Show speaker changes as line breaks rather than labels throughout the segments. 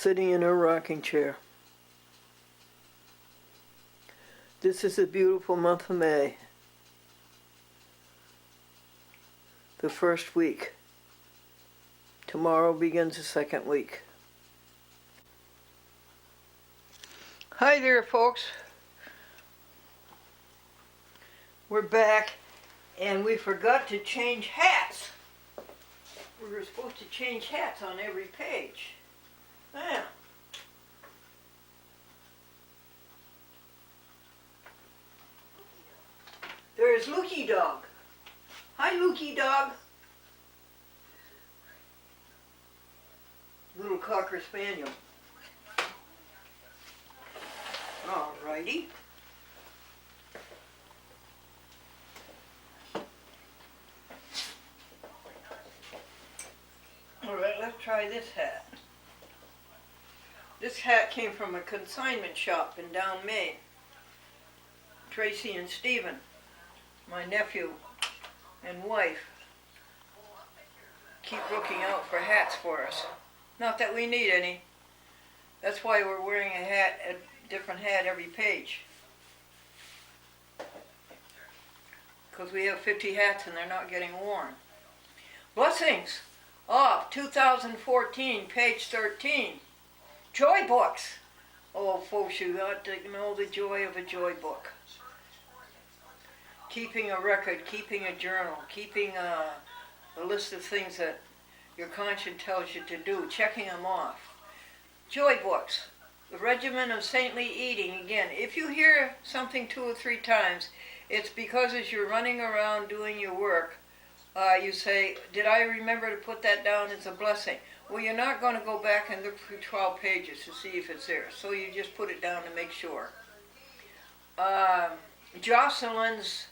sitting in her rocking chair. This is a beautiful month of May, the first week. Tomorrow begins the second week. Hi there, folks. We're back, and we forgot to change hats. We were supposed to change hats on every page. Yeah. There's Lukey Dog. Hi, Lukey Dog. Little Cocker Spaniel. Alrighty. Alright, let's try this hat. This hat came from a consignment shop in Down, Maine. Tracy and Stephen, my nephew and wife, keep looking out for hats for us. Not that we need any. That's why we're wearing a different hat every page. Because we have 50 hats and they're not getting worn. Blessings of 2014, page 13. Joy books. Oh, folks, you ought to know the joy of a joy book. Keeping a record, keeping a journal, keeping a list of things that your conscience tells you to do, checking them off. Joy books. The regimen of saintly eating. Again, if you hear something 2 or 3 times, it's because as you're running around doing your work, you say, did I remember to put that down as a blessing? Well, you're not going to go back and look through 12 pages to see if it's there. So you just put it down to make sure. Jocelyn's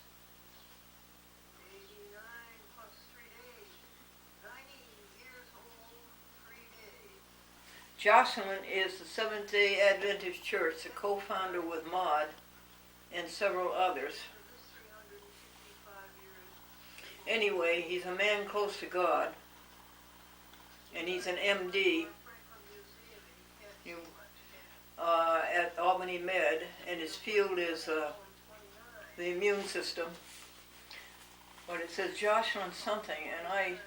Jocelyn is the Seventh-day Adventist Church, the co-founder with Maud and several others. Anyway, he's a man close to God, and he's an MD at Albany Med, and his field is the immune system. But it says Jocelyn something, and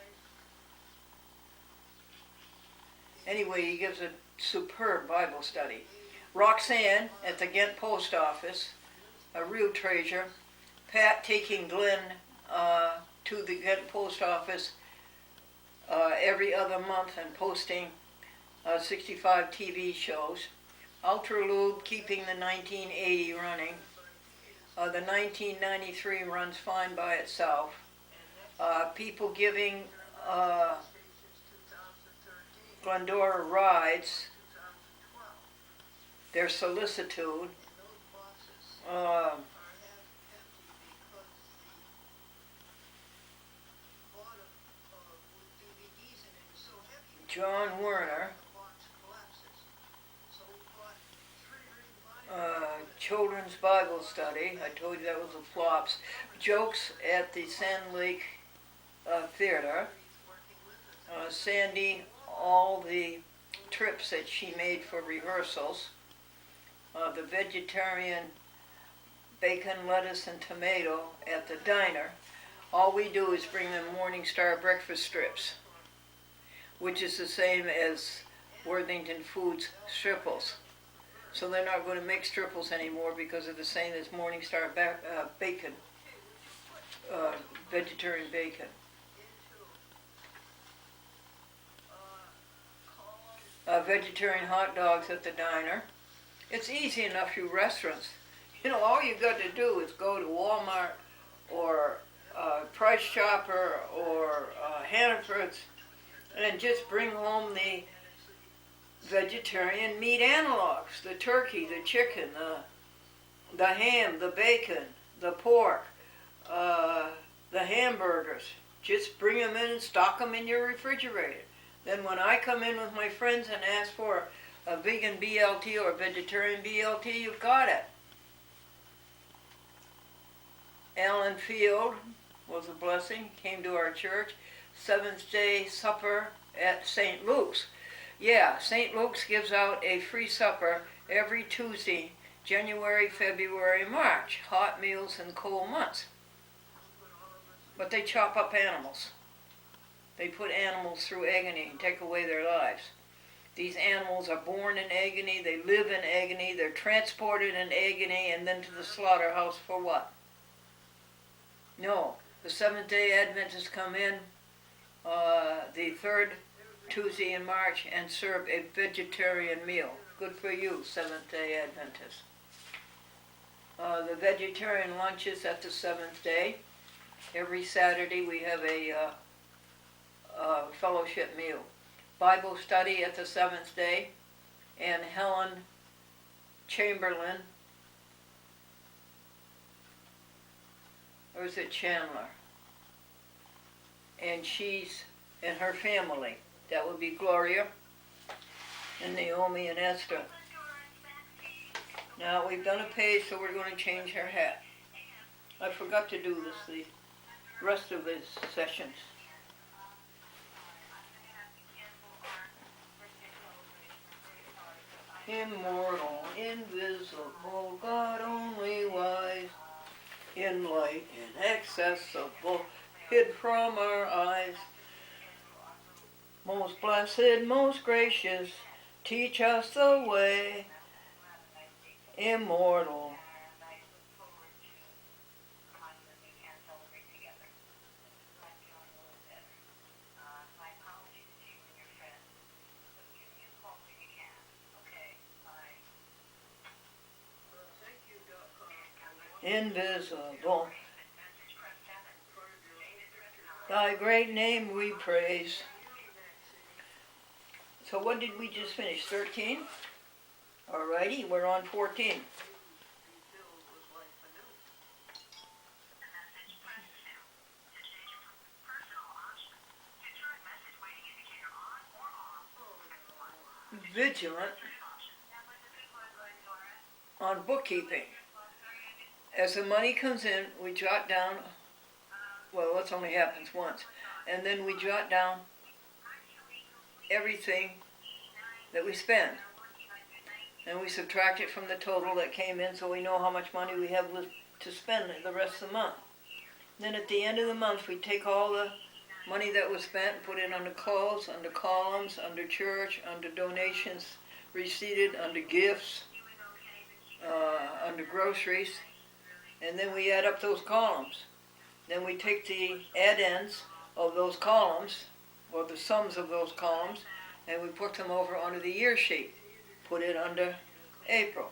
anyway, he gives a superb Bible study. Roxanne at the Ghent Post Office, a real treasure. Pat taking Glenn to the Ghent Post Office every other month and posting 65 TV shows. Ultralube keeping the 1980 running. The 1993 runs fine by itself. People giving Glendora rides, their solicitude, John Werner, children's Bible study, I told you that was a flops, jokes at the Sand Lake Theater, Sandy, all the trips that she made for rehearsals, the vegetarian bacon, lettuce, and tomato at the diner. All we do is bring them Morning Star breakfast strips, which is the same as Worthington Foods stripples. So they're not going to make stripples anymore because they're the same as Morning Star bacon, vegetarian bacon. Vegetarian hot dogs at the diner. It's easy enough through restaurants. You know, all you got to do is go to Walmart or Price Chopper or Hannaford's and just bring home the vegetarian meat analogs, the turkey, the chicken, the ham, the bacon, the pork, the hamburgers. Just bring them in and stock them in your refrigerator. Then when I come in with my friends and ask for a vegan BLT or a vegetarian BLT, you've got it. Alan Field was a blessing, came to our church. Seventh Day Supper at St. Luke's. Yeah, St. Luke's gives out a free supper every Tuesday, January, February, March. Hot meals in cold months. But they chop up animals. They put animals through agony and take away their lives. These animals are born in agony, they live in agony, they're transported in agony, and then to the slaughterhouse for what? No, the Seventh-day Adventists come in the third Tuesday in March and serve a vegetarian meal. Good for you, Seventh-day Adventists. The vegetarian lunches at the Seventh Day. Every Saturday we have a fellowship meal. Bible study at the Seventh Day, and Helen Chamberlain, or is it Chandler? And she's and her family. That would be Gloria and Naomi and Esther. Now we've done a page, so we're going to change her hat. I forgot to do this the rest of his sessions. Immortal, invisible, God only wise, in light inaccessible, hid from our eyes. Most blessed, most gracious, teach us the way. Immortal. Invisible. Thy great name we praise. So what did we just finish? 13? Alrighty, we're on 14. Vigilant on bookkeeping. As the money comes in, we jot down, well, that only happens once, and then we jot down everything that we spend. And we subtract it from the total that came in so we know how much money we have to spend the rest of the month. Then at the end of the month, we take all the money that was spent and put it under clothes, under columns, under church, under donations receipted, under gifts, under groceries. And then we add up those columns. Then we take the add-ins of those columns, or the sums of those columns, and we put them over onto the year sheet. Put it under April.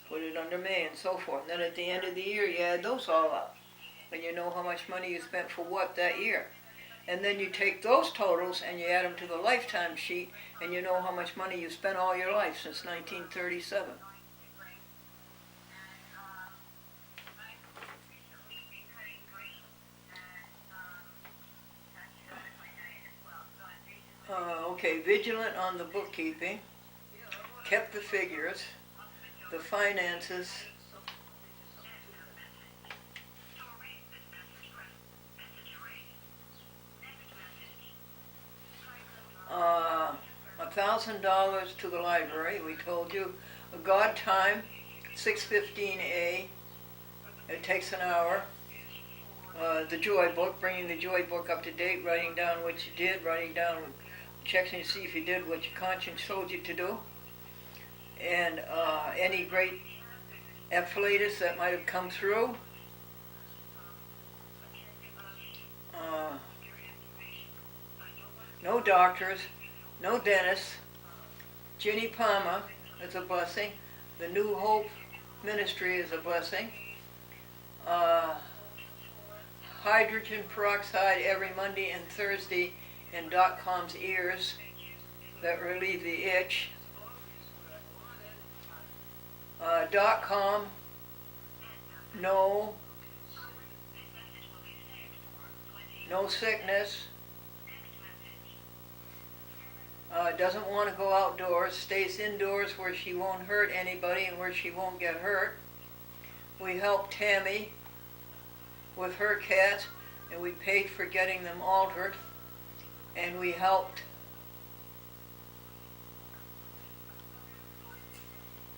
Put it under May, and so forth. And then at the end of the year, you add those all up. And you know how much money you spent for what that year. And then you take those totals and you add them to the lifetime sheet, and you know how much money you spent all your life since 1937. Okay, vigilant on the bookkeeping, kept the figures, the finances, $1,000 to the library. We told you a God time, 6:15 It takes an hour. The Joy Book, bringing the Joy Book up to date, writing down what you did, writing down, checking to see if you did what your conscience told you to do, and any great affiliates that might have come through. No doctors, no dentists. Ginny Palmer is a blessing. The New Hope Ministry is a blessing. Hydrogen peroxide every Monday and Thursday in .com's ears that relieve the itch. .com, no sickness. Doesn't want to go outdoors, stays indoors where she won't hurt anybody and where she won't get hurt. We helped Tammy with her cats, and we paid for getting them altered. And we helped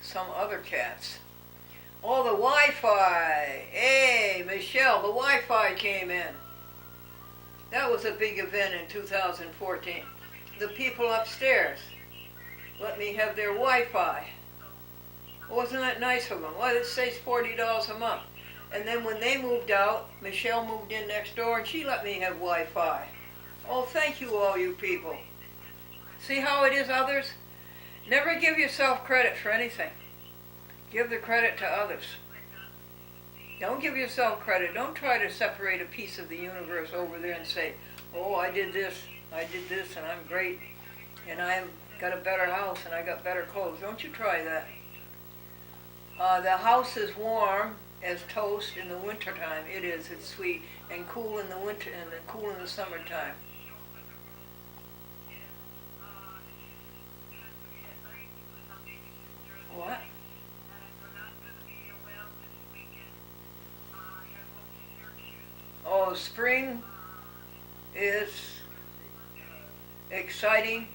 some other cats. Oh, the Wi-Fi. Hey, Michelle, the Wi-Fi came in. That was a big event in 2014. The people upstairs let me have their Wi-Fi. Wasn't that nice of them? Well, it says $40 a month. And then when they moved out, Michelle moved in next door and she let me have Wi-Fi. Oh, thank you all you people. See how it is, others? Never give yourself credit for anything. Give the credit to others. Don't give yourself credit. Don't try to separate a piece of the universe over there and say, oh, I did this, and I'm great, and I've got a better house, and I got better clothes. Don't you try that. The house is warm as toast in the wintertime. It is. It's sweet. And cool in the winter, and then cool in the summertime. What? Oh, spring is exciting.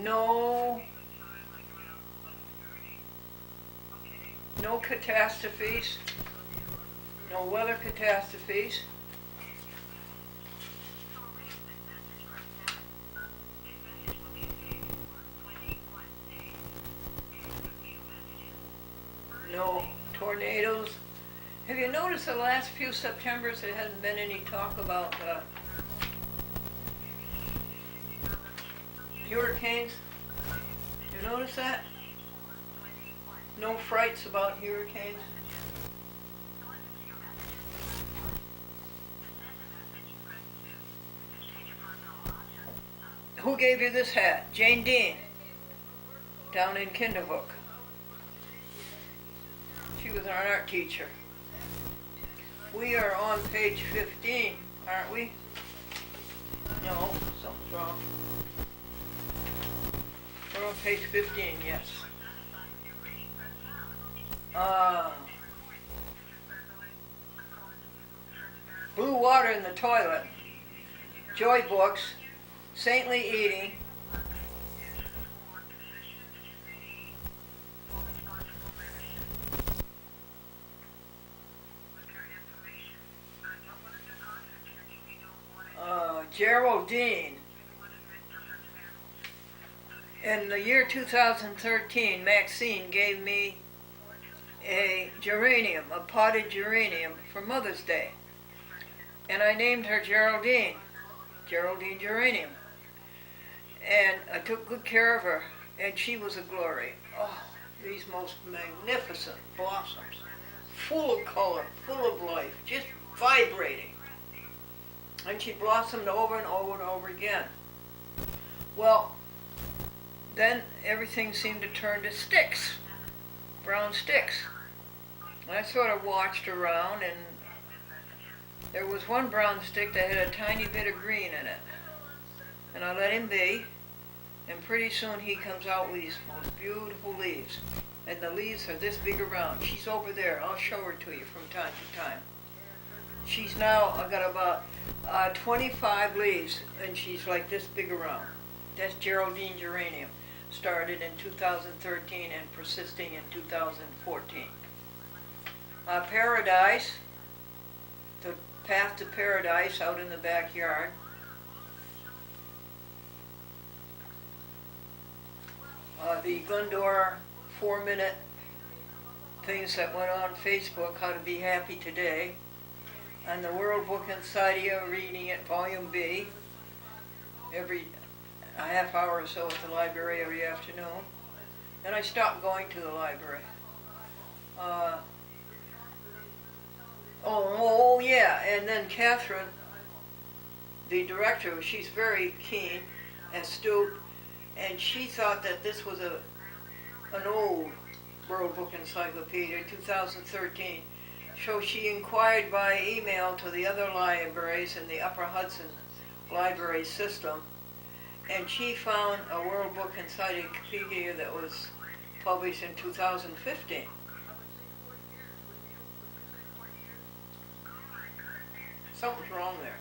No catastrophes. No weather catastrophes. No tornadoes. Have you noticed the last few Septembers there hasn't been any talk about hurricanes? You notice that? No frights about hurricanes? Who gave you this hat? Jane Dean, down in Kinderhook. She was our art teacher. We are on page 15, aren't we? No, something's wrong. We're on page 15, yes. Blue water in the toilet, joy books, saintly eating, Geraldine. In the year 2013, Maxine gave me a geranium, a potted geranium, for Mother's Day. And I named her Geraldine, Geraldine Geranium. And I took good care of her, and she was a glory. Oh, these most magnificent blossoms, full of color, full of life, just vibrating. And she blossomed over and over and over again. Well, then everything seemed to turn to sticks, brown sticks. And I sort of watched around, and there was one brown stick that had a tiny bit of green in it. And I let him be, and pretty soon he comes out with these most beautiful leaves. And the leaves are this big around. She's over there. I'll show her to you from time to time. She's now got about 25 leaves, and she's like this big around. That's Geraldine Geranium. Started in 2013 and persisting in 2014. Paradise, the path to paradise out in the backyard. The Glendora 4-minute things that went on Facebook, How to Be Happy Today. And the World Book Encyclopedia, reading it, Volume B, every a half hour or so at the library every afternoon. Then I stopped going to the library. Oh yeah, and then Catherine, the director, she's very keen, astute, and she thought that this was an old World Book Encyclopedia, 2013. So she inquired by email to the other libraries in the Upper Hudson library system, and she found a World Book Encyclopedia that was published in 2015. Something's wrong there.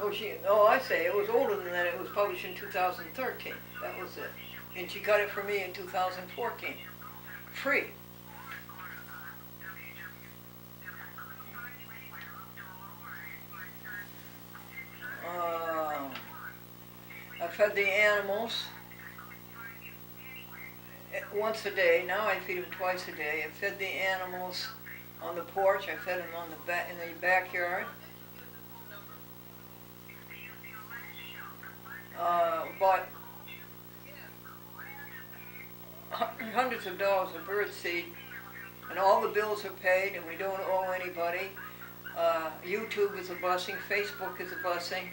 I say, it was older than that. It was published in 2013. That was it. And she got it for me in 2014. Free. I fed the animals once a day. Now I feed them twice a day. I fed the animals on the porch. I fed them on in the backyard. Bought hundreds of dollars of bird seed, and all the bills are paid, and we don't owe anybody. YouTube is a blessing. Facebook is a blessing.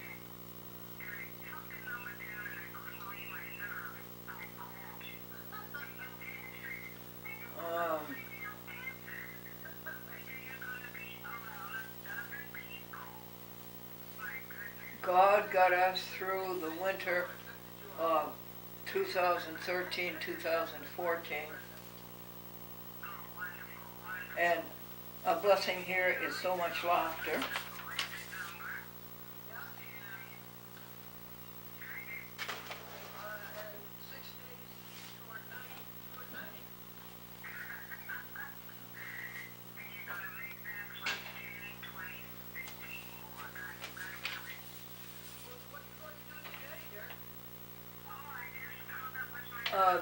God got us through the winter of 2013, 2014. And a blessing here is so much laughter.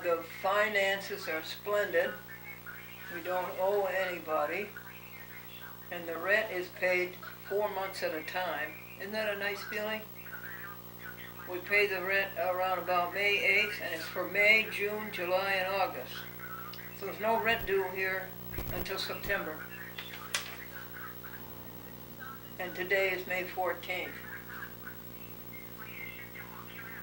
The finances are splendid. We don't owe anybody. And the rent is paid 4 months at a time. Isn't that a nice feeling? We pay the rent around about May 8th, and it's for May, June, July, and August. So there's no rent due here until September. And today is May 14th.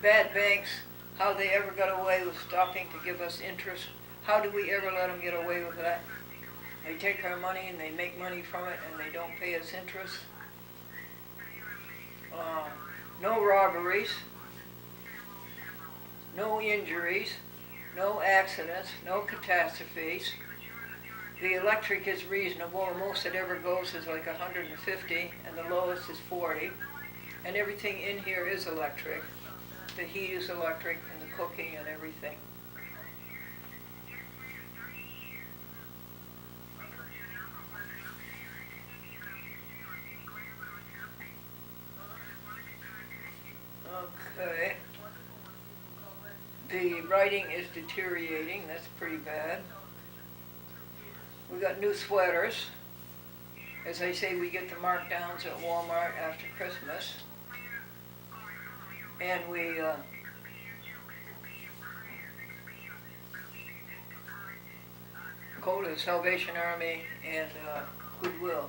Bad banks, how they ever got away with stopping to give us interest. How do we ever let them get away with that? They take our money and they make money from it and they don't pay us interest. No robberies, no injuries, no accidents, no catastrophes. The electric is reasonable. The most it ever goes is like 150 and the lowest is 40. And everything in here is electric. The heat is electric and the cooking and everything. Okay. The writing is deteriorating. That's pretty bad. We got new sweaters. As I say, we get the markdowns at Walmart after Christmas. And we go to the Salvation Army and Goodwill.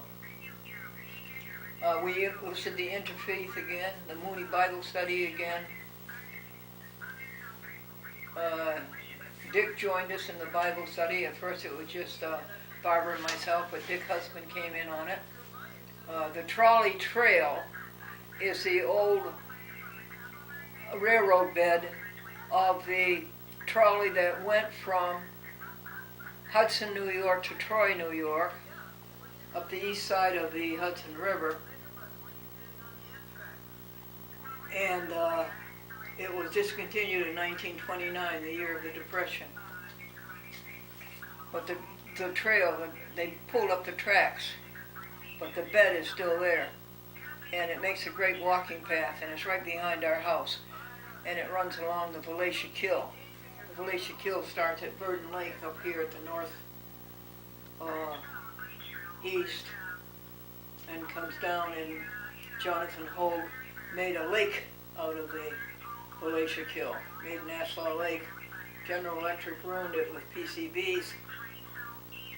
We listed the Interfaith again, the Moody Bible Study again. Dick joined us in the Bible study. At first it was just Barbara and myself, but Dick Husband came in on it. The trolley trail is the old railroad bed of the trolley that went from Hudson, New York to Troy, New York, up the east side of the Hudson River. And it was discontinued in 1929, the year of the Depression. But the trail, they pulled up the tracks, but the bed is still there. And it makes a great walking path, and it's right behind our house. And it runs along the Valatia Kill. The Valatia Kill starts at Burden Lake up here at the north east and comes down, and Jonathan Hogue made a lake out of the Valatia Kill, made Nassau Lake. General Electric ruined it with PCBs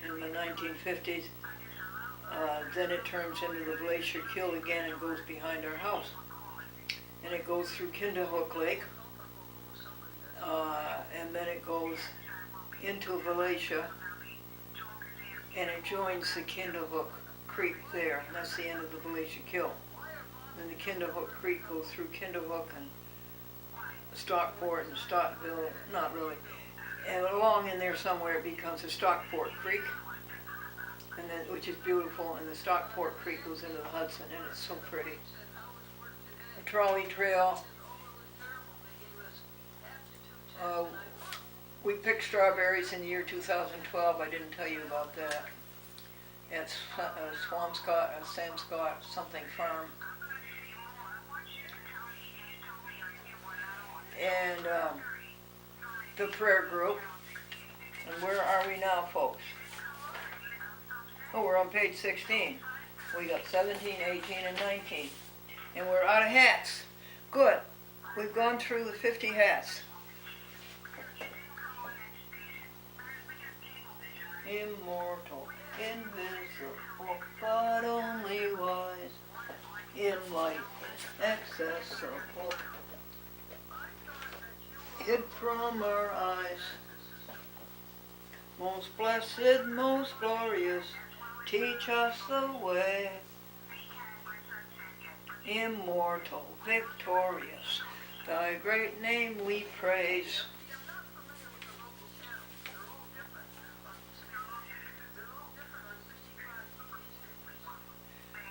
in the 1950s. Then it turns into the Valatia Kill again and goes behind our house. And it goes through Kinderhook Lake, and then it goes into Valatia, and it joins the Kinderhook Creek there, and that's the end of the Valatia Kill. Then the Kinderhook Creek goes through Kinderhook and Stockport and Stottville, not really, and along in there somewhere it becomes a Stockport Creek, and then, which is beautiful, and the Stockport Creek goes into the Hudson, and it's so pretty. trolley trail. We picked strawberries in the year 2012. I didn't tell you about that. At Swampscott, Sam Scott, something farm. And the prayer group. And where are we now, folks? Oh, we're on page 16. We got 17, 18, and 19. And we're out of hats. Good. We've gone through the 50 hats. Immortal, invisible, but only wise, in light accessible, hid from our eyes. Most blessed, most glorious, teach us the way. Immortal, victorious, thy great name we praise.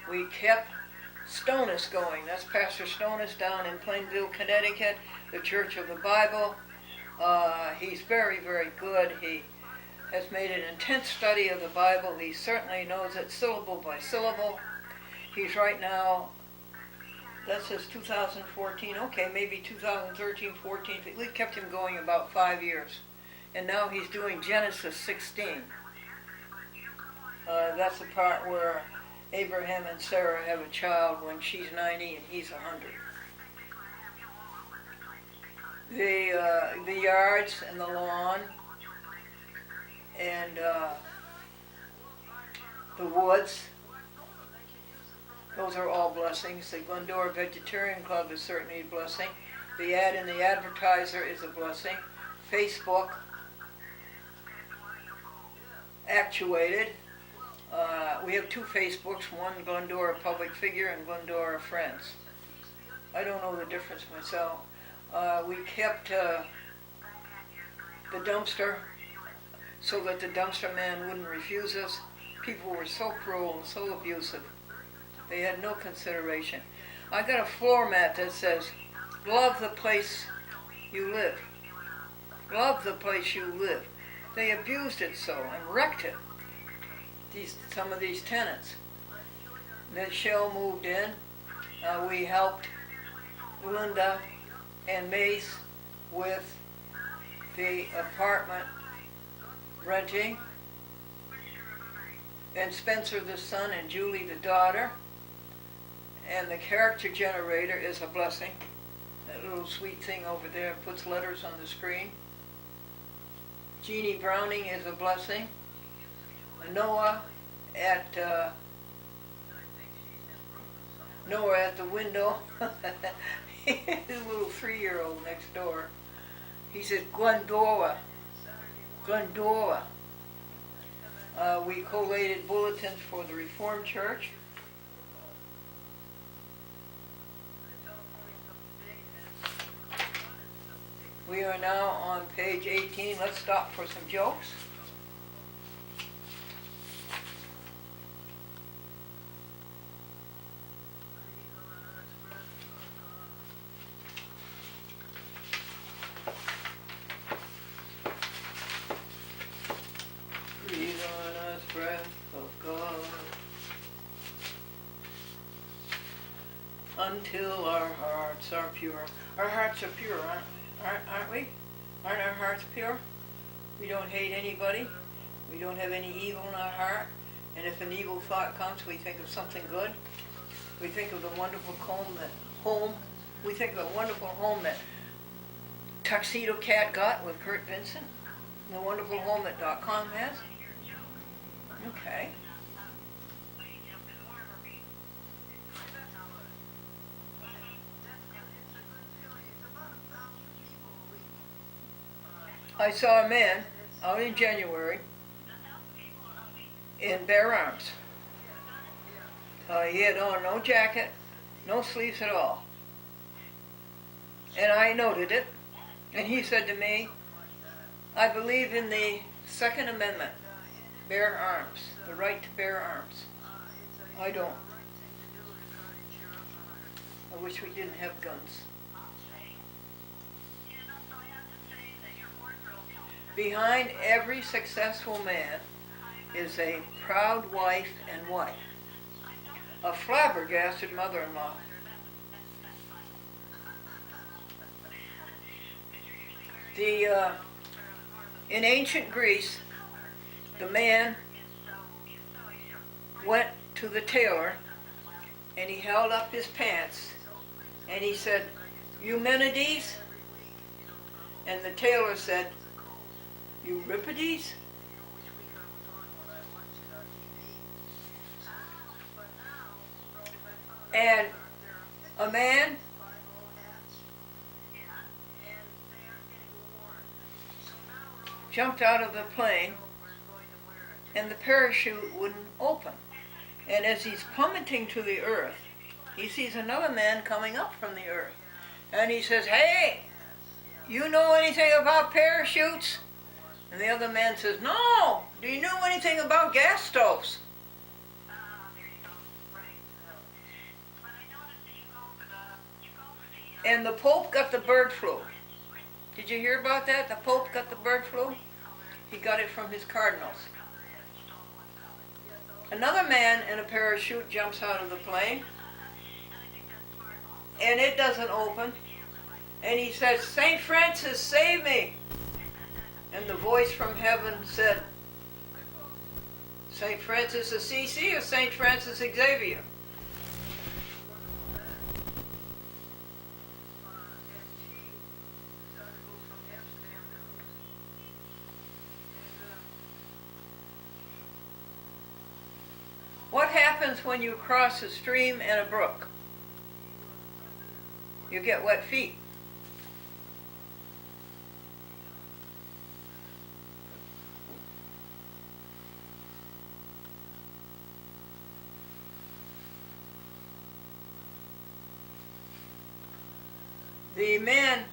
We kept Stonus going. That's Pastor Stonus down in Plainville, Connecticut, the Church of the Bible. He's very, very good. He has made an intense study of the Bible. He certainly knows it syllable by syllable. He's right now, that says 2014, okay, maybe 2013, 14. We've kept him going about 5 years. And now he's doing Genesis 16. That's the part where Abraham and Sarah have a child when she's 90 and he's 100. The yards and the lawn and the woods, those are all blessings. The Glendora Vegetarian Club is certainly a blessing. The ad in the advertiser is a blessing. Facebook, actuated. We have 2 Facebooks, one Glendora Public Figure and Glendora Friends. I don't know the difference myself. We kept the dumpster so that the dumpster man wouldn't refuse us. People were so cruel and so abusive. They had no consideration. I got a floor mat that says, love the place you live. Love the place you live. They abused it so and wrecked it. Some of these tenants. Michelle moved in. We helped Linda and Mace with the apartment renting. And Spencer the son and Julie the daughter. And the character generator is a blessing. That little sweet thing over there puts letters on the screen. Jeannie Browning is a blessing. Noah at the window. His little 3-year-old next door. He says Glendora. Glendora. We collated bulletins for the Reformed Church. We are now on page 18. Let's stop for some jokes. Breathe on us, breath of God, until our hearts are pure. Our hearts are pure, aren't we? Aren't our hearts pure? We don't hate anybody. We don't have any evil in our heart. And if an evil thought comes, we think of something good. We think of the wonderful home. We think of the wonderful home that Tuxedo Cat got with Kurt Vincent. The wonderful home that .com has. Okay. I saw a man out in January in bare arms. He had on no jacket, no sleeves at all. And I noted it, and he said to me, I believe in the Second Amendment, bear arms, the right to bear arms. I don't. I wish we didn't have guns. Behind every successful man is a proud wife and a flabbergasted mother-in-law. In ancient Greece, the man went to the tailor and he held up his pants and he said, "Eumenides?" And the tailor said, "Euripides?" And a man jumped out of the plane and the parachute wouldn't open. And as he's plummeting to the earth, he sees another man coming up from the earth. And he says, "Hey, you know anything about parachutes?" And the other man says, "No, do you know anything about gas stoves?" And the Pope got the bird flu. Did you hear about that? The Pope got the bird flu? He got it from his cardinals. Another man in a parachute jumps out of the plane, and it doesn't open. And he says, "St. Francis, save me." And the voice from heaven said, "St. Francis Assisi or St. Francis Xavier?" What happens when you cross a stream and a brook? You get wet feet. The man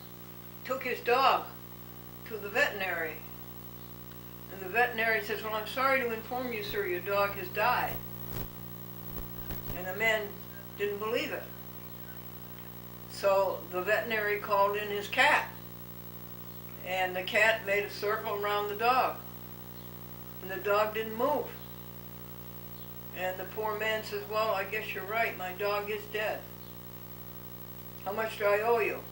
took his dog to the veterinary. And the veterinary says, "Well, I'm sorry to inform you, sir, your dog has died." And the man didn't believe it. So the veterinary called in his cat. And the cat made a circle around the dog. And the dog didn't move. And the poor man says, "Well, I guess you're right. My dog is dead. How much do I owe you?"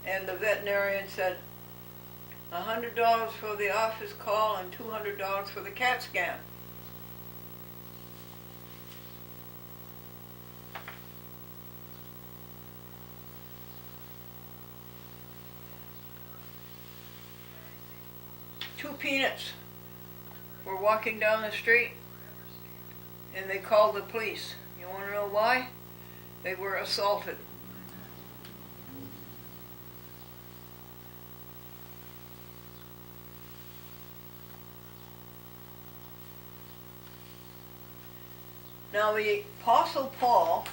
And the veterinarian said, $100 for the office call and $200 for the CAT scan. Two peanuts were walking down the street and they called the police. You want to know why? They were assaulted. Now the Apostle Paul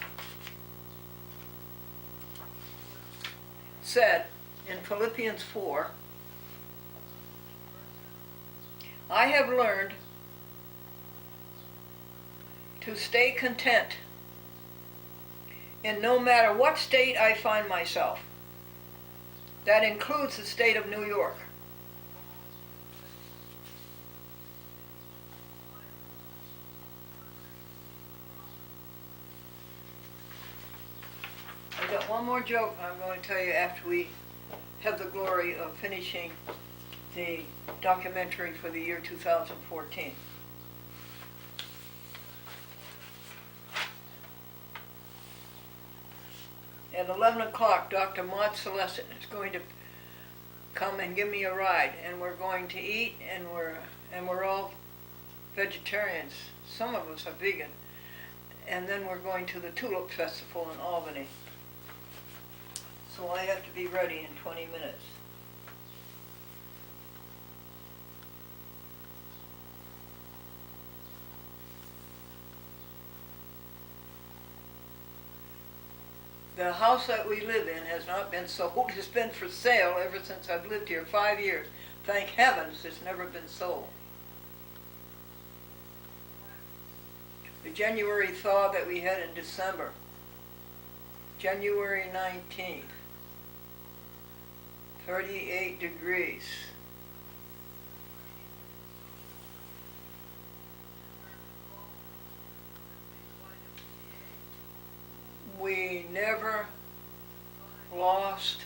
said in Philippians 4, "I have learned to stay content in no matter what state I find myself." That includes the state of New York. I've got one more joke I'm going to tell you after we have the glory of finishing the documentary for the year 2014. At 11 o'clock, Dr. Maud Celestin is going to come and give me a ride, and we're going to eat, and we're all vegetarians. Some of us are vegan. And then we're going to the Tulip Festival in Albany. So I have to be ready in 20 minutes. The house that we live in has not been sold. It's been for sale ever since I've lived here 5 years. Thank heavens it's never been sold. The January thaw that we had in December January 19th, 38 degrees. We never lost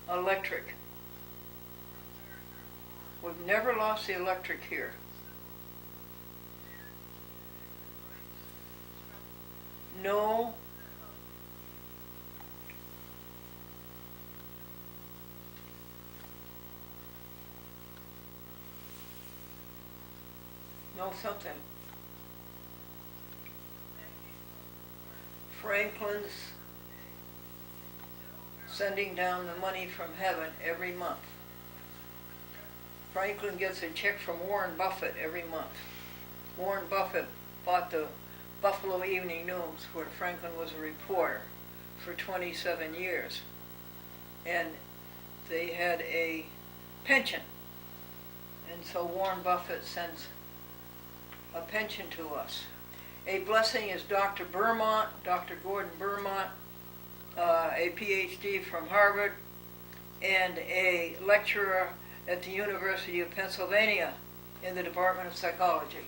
electric. We've never lost the electric here. No something. Franklin's sending down the money from heaven every month. Franklin gets a check from Warren Buffett every month. Warren Buffett bought the Buffalo Evening News, where Franklin was a reporter for 27 years. And they had a pension. And so Warren Buffett sends a pension to us. A blessing is Dr. Bermont, Dr. Gordon Bermont, a PhD from Harvard, and a lecturer at the University of Pennsylvania in the Department of Psychology.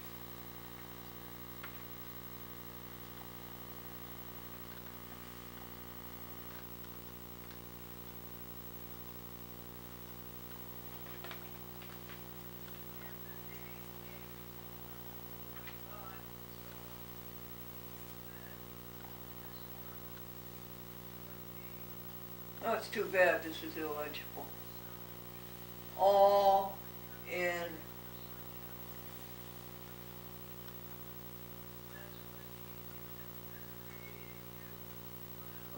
Oh, it's too bad this is illegible. All in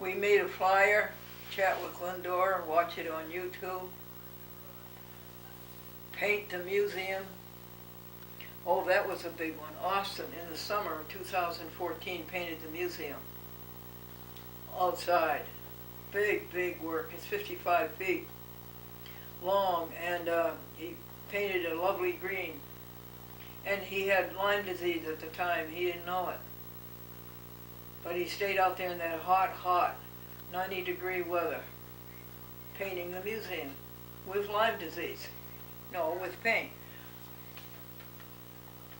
we made a flyer, chat with Glendora, watch it on YouTube. Paint the museum. Oh, that was a big one. Austin, in the summer of 2014, painted the museum outside. Big work. It's 55 feet long, and he painted a lovely green. And he had Lyme disease at the time. He didn't know it. But he stayed out there in that hot 90-degree weather, painting the museum with Lyme disease. No, with paint.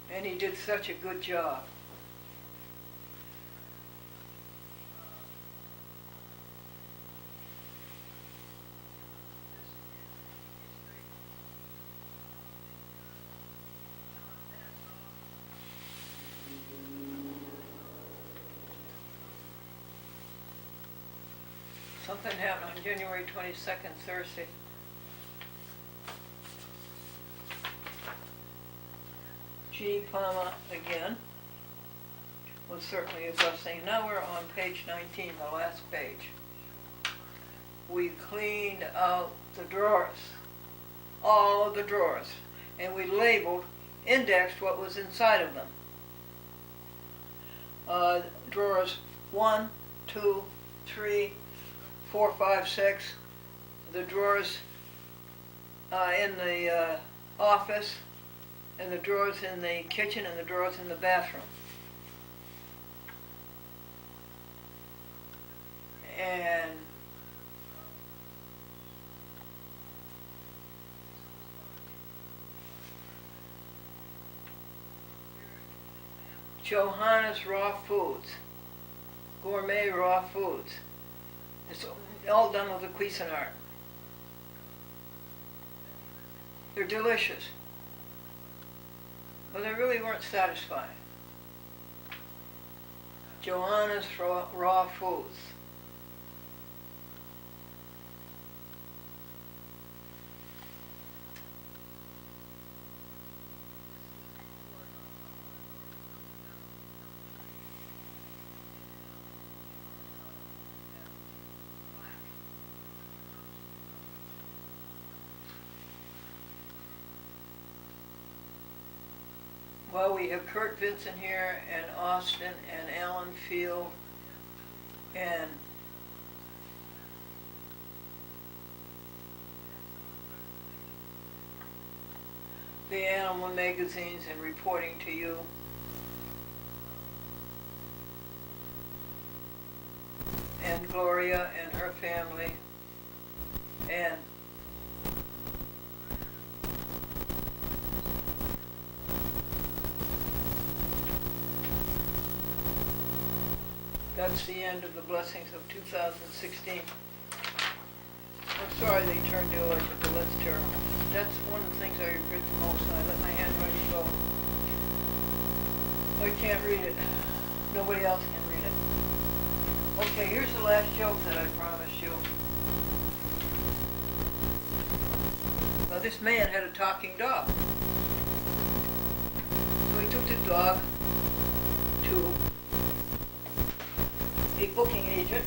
And he did such a good job. Something happened on January 22nd, Thursday. G. Palma again was certainly a blessing. Now we're on page 19, the last page. We cleaned out the drawers, all of the drawers, and we labeled, indexed what was inside of them. Drawers 1, 2, 3, 4, 5, 6. The drawers in the office, and the drawers in the kitchen, and the drawers in the bathroom. And Johannes Raw Foods, gourmet raw foods. It's all done with the Cuisinart. They're delicious, but they really weren't satisfying. Johannes Raw Foods. Well, we have Kurt Vincent here, and Austin, and Alan Field, and the animal magazines, and reporting to you. Gloria and her family, and that's the end of the blessings of 2016. I'm sorry they turned the electric, but that's terrible. That's one of the things I regret the most. I let my handwriting go. I can't read it. Nobody else can read it. Okay, here's the last joke that I promised you. Now this man had a talking dog. So he took the dog to a booking agent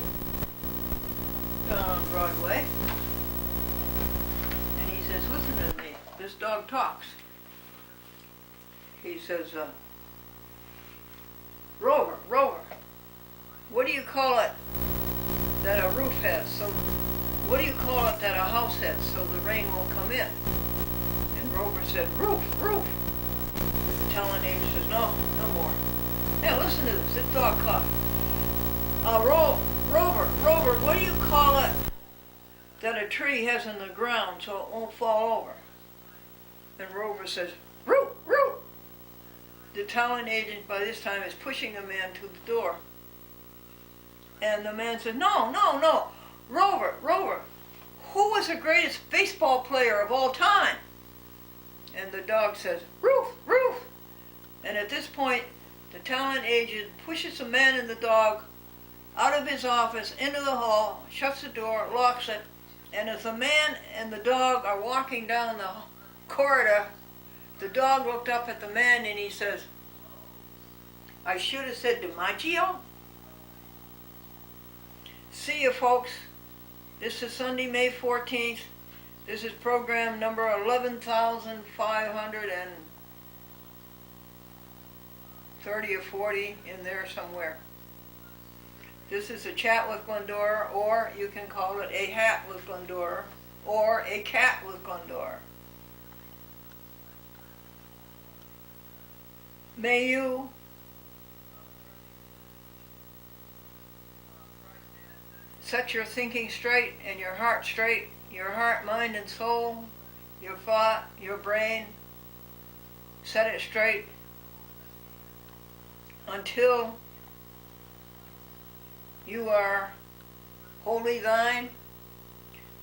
on Broadway. And he says, listen to me, this dog talks. He says, Rover, Rover, what do you call it that a roof has? So, what do you call it that a house has so the rain won't come in? And Rover said, roof, roof. The talent agent says, no, no more. Now listen to this dog coughed. Rover, Rover, what do you call it that a tree has in the ground so it won't fall over? And Rover says, root, root. The talent agent by this time is pushing the man to the door. And the man said, no, no, no, Rover, Rover, who was the greatest baseball player of all time? And the dog says, roof, roof. And at this point, the talent agent pushes the man and the dog out of his office into the hall, shuts the door, locks it, and as the man and the dog are walking down the corridor, the dog looked up at the man and he says, I should have said DiMaggio. See you folks. This is Sunday, May 14th. This is program number 11,530 or 40 in there somewhere. This is a chat with Glendora, or you can call it a hat with Glendora, or a cat with Glendora. May you set your thinking straight and your heart straight, your heart, mind, and soul, your thought, your brain, set it straight until you are wholly thine,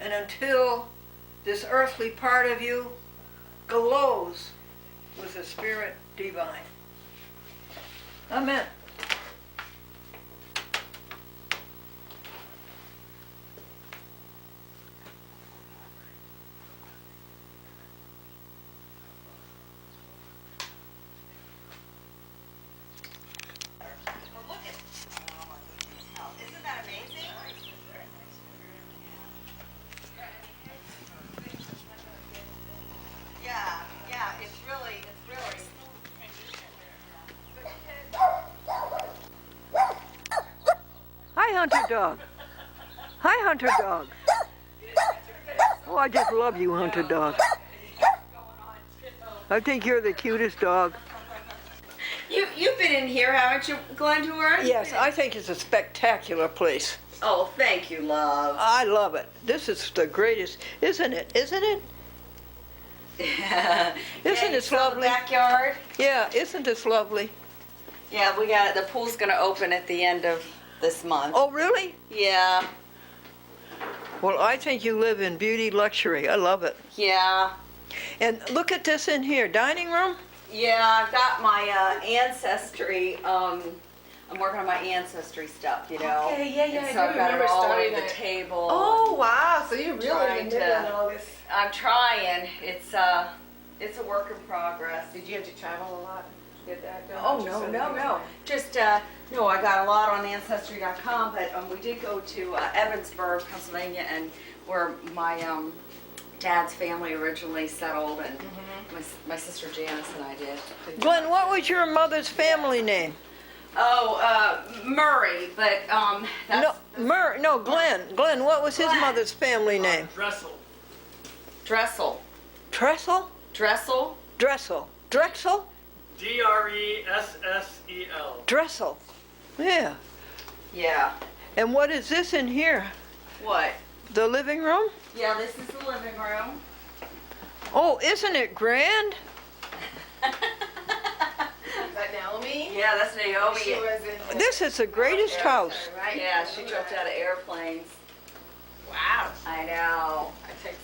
and until this earthly part of you glows with the Spirit divine. Amen. Hi, Hunter Dog. Hi, Hunter Dog. Oh, I just love you, Hunter Dog. I think you're the cutest dog.
You've been in here, haven't you, Glendora?
Yes, I think it's a spectacular place.
Oh, thank you, love.
I love it. This is the greatest, isn't it? Isn't it? Isn't it lovely?
Backyard.
Yeah, isn't this lovely?
Yeah, we got the pool's gonna open at the end of this month.
Oh, really?
Yeah.
Well, I think you live in beauty luxury. I love it.
Yeah.
And look at this in here, dining room.
Yeah, I've got my ancestry. I'm working on my ancestry stuff, you know.
Okay, yeah,
And
I
so
do
I've got it
remember
all
starting
over the
it.
table.
Oh wow! So you really
Trying
did
to-
all this.
I'm trying. It's a work in progress.
Did you have to travel a lot to get that done?
Oh,
Just
no,
so
no,
things
no.
like-
Just, no, I got a lot on Ancestry.com, but we did go to Evansburg, Pennsylvania, and where my dad's family originally settled, and my sister Janice and I did.
Glenn, what was your mother's family name?
Oh, Murray, but that's
No, Glenn. Glenn, what was his
Glenn.
mother's family name?
Dressel.
Dressel.
Tressel?
Dressel?
Dressel. Drexel?
Dressel.
Dressel. Yeah.
Yeah.
And what is this in here?
What?
The living room?
Yeah, this is the living room.
Oh, isn't it grand?
Is that Naomi?
Yeah, that's Naomi.
She was in.
This is the greatest house.
Right?
Yeah, she jumped out of airplanes.
Wow.
I know.
That takes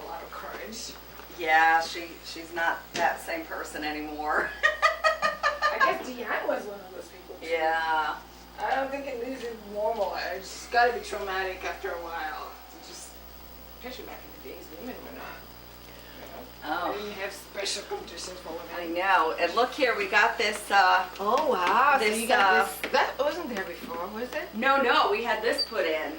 a lot of courage.
Yeah, she's not that same person anymore.
I guess Deanne was one of those people. Too.
Yeah.
I don't think it is normal. It's got to be traumatic after a while. To just, especially back in the days, women were not. You know,
Oh.
they didn't have special conditions for
I
women.
know. And look here, we got this,
Oh wow!
This,
so you got this. That wasn't there before, was it?
no, we had this put in.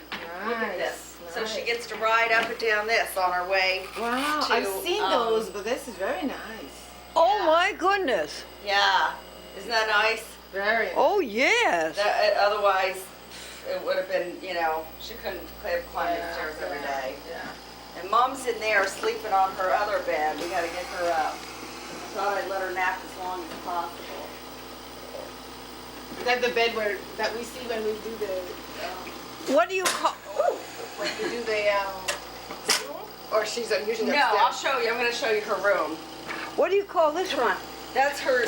Look at this. So she gets to ride up and down this on her way.
Wow,
to,
I've seen
um,
those, but this is very nice.
Oh my goodness.
Yeah. Isn't that nice?
Very.
Oh yes.
Otherwise, it would have been, you know, she couldn't climb the stairs every day.
Yeah.
And Mom's in there sleeping on her other bed. We gotta get her up. I thought I'd let her nap as long as possible.
Is that the bed that we see when we do the
What do you call?
when we do the or she's usually
No, I'll
upstairs?
show you. I'm gonna show you her room.
What do you call this
Come
one?
on. That's her,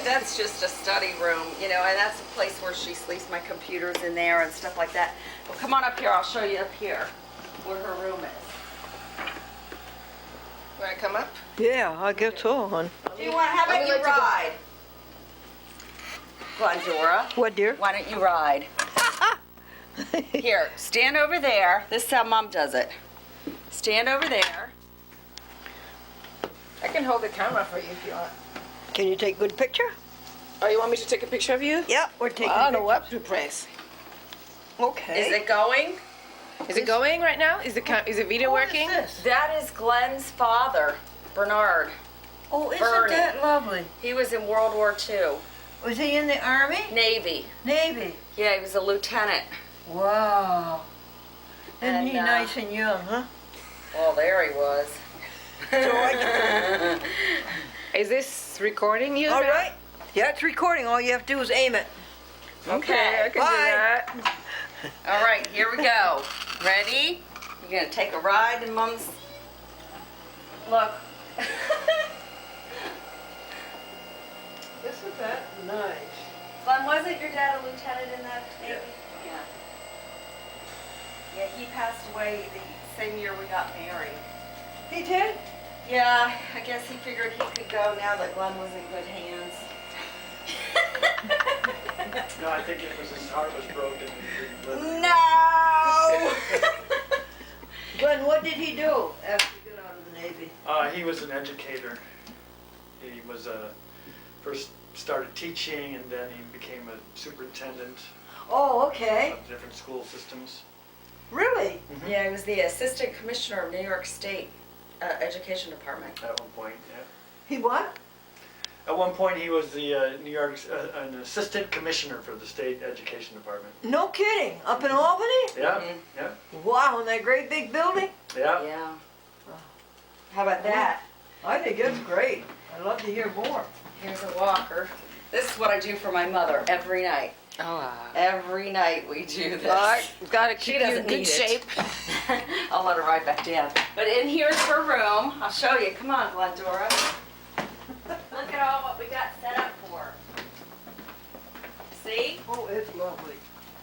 that's just a study room, you know, and that's a place where she sleeps. My computer's in there and stuff like that. Well, come on up here. I'll show you up here where her room is.
When I come up?
Yeah, I guess so, hon.
Do you want, how about
I'd
you
like to go.
ride? Glendora,
What, dear?
why don't you ride? Here, stand over there. This is how Mom does it. Stand over there.
I can hold the camera for you if you want.
Can you take a good picture?
Oh, you want me to take a picture of you?
Yeah, we're taking.
I don't know
pictures.
what to press.
Okay.
Is it going?
Is it going right now? Is the video
What is
working?
this?
That is Glenn's father, Bernard.
Oh, isn't
Bernie.
that lovely?
He was in World War II,
Was he in the Army?
Navy.
Navy.
Yeah, he was a lieutenant.
Wow. Isn't
And,
he nice and young, huh?
Well, there he was.
Is this recording you?
All
now?
right. Yeah, it's recording. All you have to do is aim it.
Okay, I can
Bye.
do that.
All right, here we go. Ready? You're gonna take a ride in Mom's. Look.
Isn't that nice?
Glenn, wasn't your dad a lieutenant in that Navy? Yeah. Yeah, he passed away the same year we got married.
He did?
Yeah, I guess he figured he could go now that Glenn was in good hands.
No, I think it was his heart was broken. and he didn't live.
No!
Glenn, what did he do after he got out of the Navy?
He was an educator. He was first started teaching, and then he became a superintendent
Oh, okay.
of different school systems.
Really?
Yeah, he was the assistant commissioner of New York State Education Department.
At one point, yeah.
He what?
At one point, he was the New York an assistant commissioner for the state education department.
No kidding. Up in Albany?
Yeah,
Mhm.
yeah,
Wow, in that great big building?
yeah.
Yeah. How about that?
I think it's great. I'd love to hear more.
Here's a walker. This is what I do for my mother every night.
Oh, wow.
Every night we do this.
All right, gotta
She
keep you in
doesn't
good
need
shape.
it. I'll let her ride back down. But in here's her room. I'll show you. Come on, Glendora. Look at all what we got set up for her. See?
Oh, it's lovely.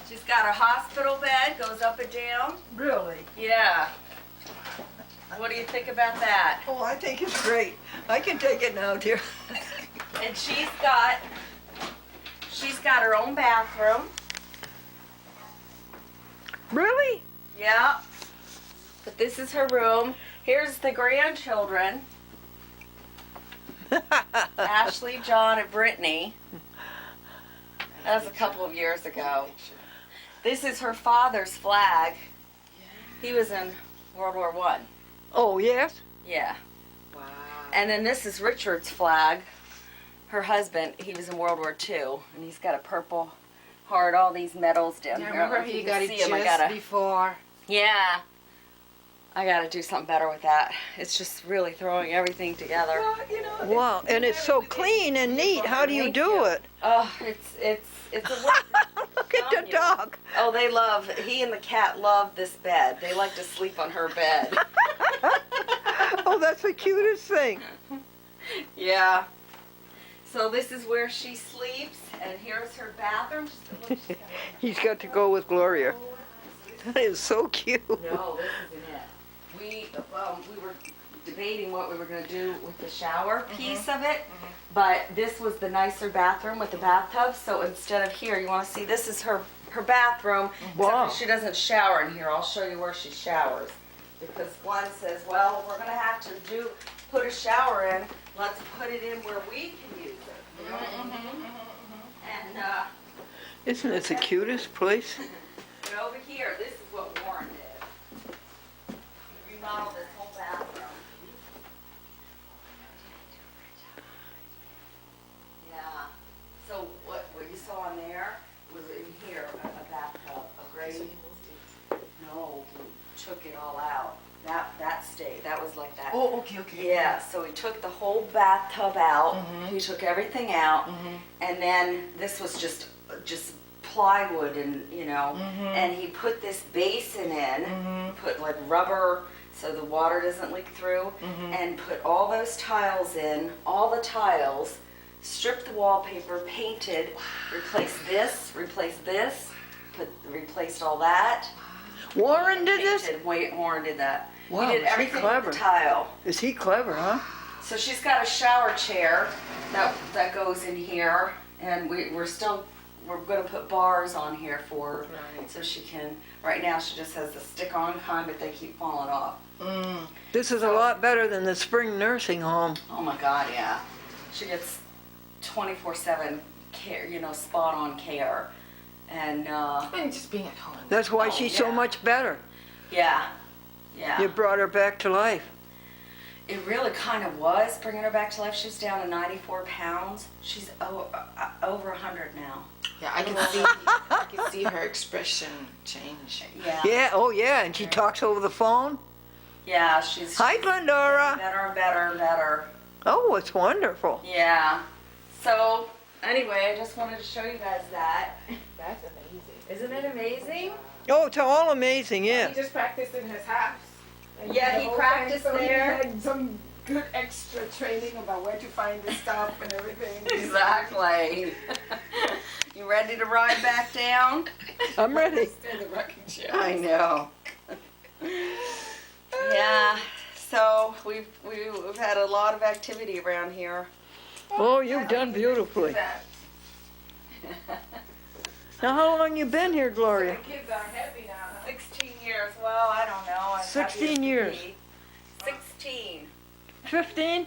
She's got a hospital bed, goes up and down.
Really?
Yeah. What do you think about that?
Oh, I think it's great. I can take it now, dear.
And she's got her own bathroom.
Really?
Yeah. But this is her room. Here's the grandchildren. Ashley, John, and Brittany. That was a couple of years ago. This is her father's flag. He was in World War I.
Oh, yes?
Yeah.
Wow.
And then this is Richard's flag. Her husband, he was in World War II, and he's got a purple heart, all these medals down
Yeah, I
here. I don't
remember
know if
he
you
got
can
it
see
just
'em. I gotta,
before.
yeah. I gotta do something better with that. It's just really throwing everything together.
Well, you know,
Wow, and it's so clean and neat. How do you do it?
Oh, it's a work.
Look at the
telling you.
dog.
Oh, he and the cat love this bed. They like to sleep on her bed.
Oh, that's the cutest thing.
Yeah. So this is where she sleeps, and here's her bathroom.
He's got to go with Gloria. That is so cute.
No, this isn't it. We were debating what we were going to do with the shower piece of it, but this was the nicer bathroom with the bathtub. So instead of here, you want to see this is her bathroom.
Wow.
Except for she doesn't shower in here. I'll show you where she showers, because one says, well, we're going to have to put a shower in. Let's put it in where we can use it. You know? And
Isn't it the cutest place?
and over here, this is what Warren did. He remodeled this whole bathroom. Yeah. So what you saw in there was in here, a bathtub, a great. No, he took it all out. That stayed. That was like that.
Oh, okay.
Yeah, so he took the whole bathtub out. He took everything out, and then this was just plywood, and and he put this basin in, put like rubber so the water doesn't leak through, and put all those tiles in, all the tiles, stripped the wallpaper, painted, replaced this, replaced all that.
Warren did this?
Warren did that.
Wow,
he did
is he
everything
clever?
with the tile.
Is he clever, huh?
So she's got a shower chair that goes in here, and we're going to put bars on here for her, so she can. Right now she just has the stick-on kind, but they keep falling off.
This is a lot better than the spring nursing home.
Oh my God, yeah. She gets 24/7 care, spot-on care, and
And just being at home.
That's why
Oh,
she's so
yeah.
much better.
yeah.
You brought her back to life.
It really kind of was bringing her back to life. She's down to 94 pounds. She's over 100 now.
Yeah, I can see her expression change.
Yeah.
Yeah, oh yeah, and she talks over the phone.
Yeah, she's
Hi, Glendora.
better and better and better.
Oh, it's wonderful.
Yeah. So, anyway, I just wanted to show you guys that.
That's amazing.
Isn't it amazing?
Oh, it's all amazing, yeah.
He just practiced in his house. And
Yeah,
the
he
whole
practiced
time, so
there.
He had some good extra training about where to find the stuff and everything.
Exactly. You ready to ride back down?
I'm ready.
In the rocking chair.
I know. Yeah. So we've had a lot of activity around here.
Oh, you've done beautifully.
That.
Now, how long you been here,
The
Gloria?
kids are happy now. Huh?
16 years. Well, I don't know. I'm
16 years.
16.
15?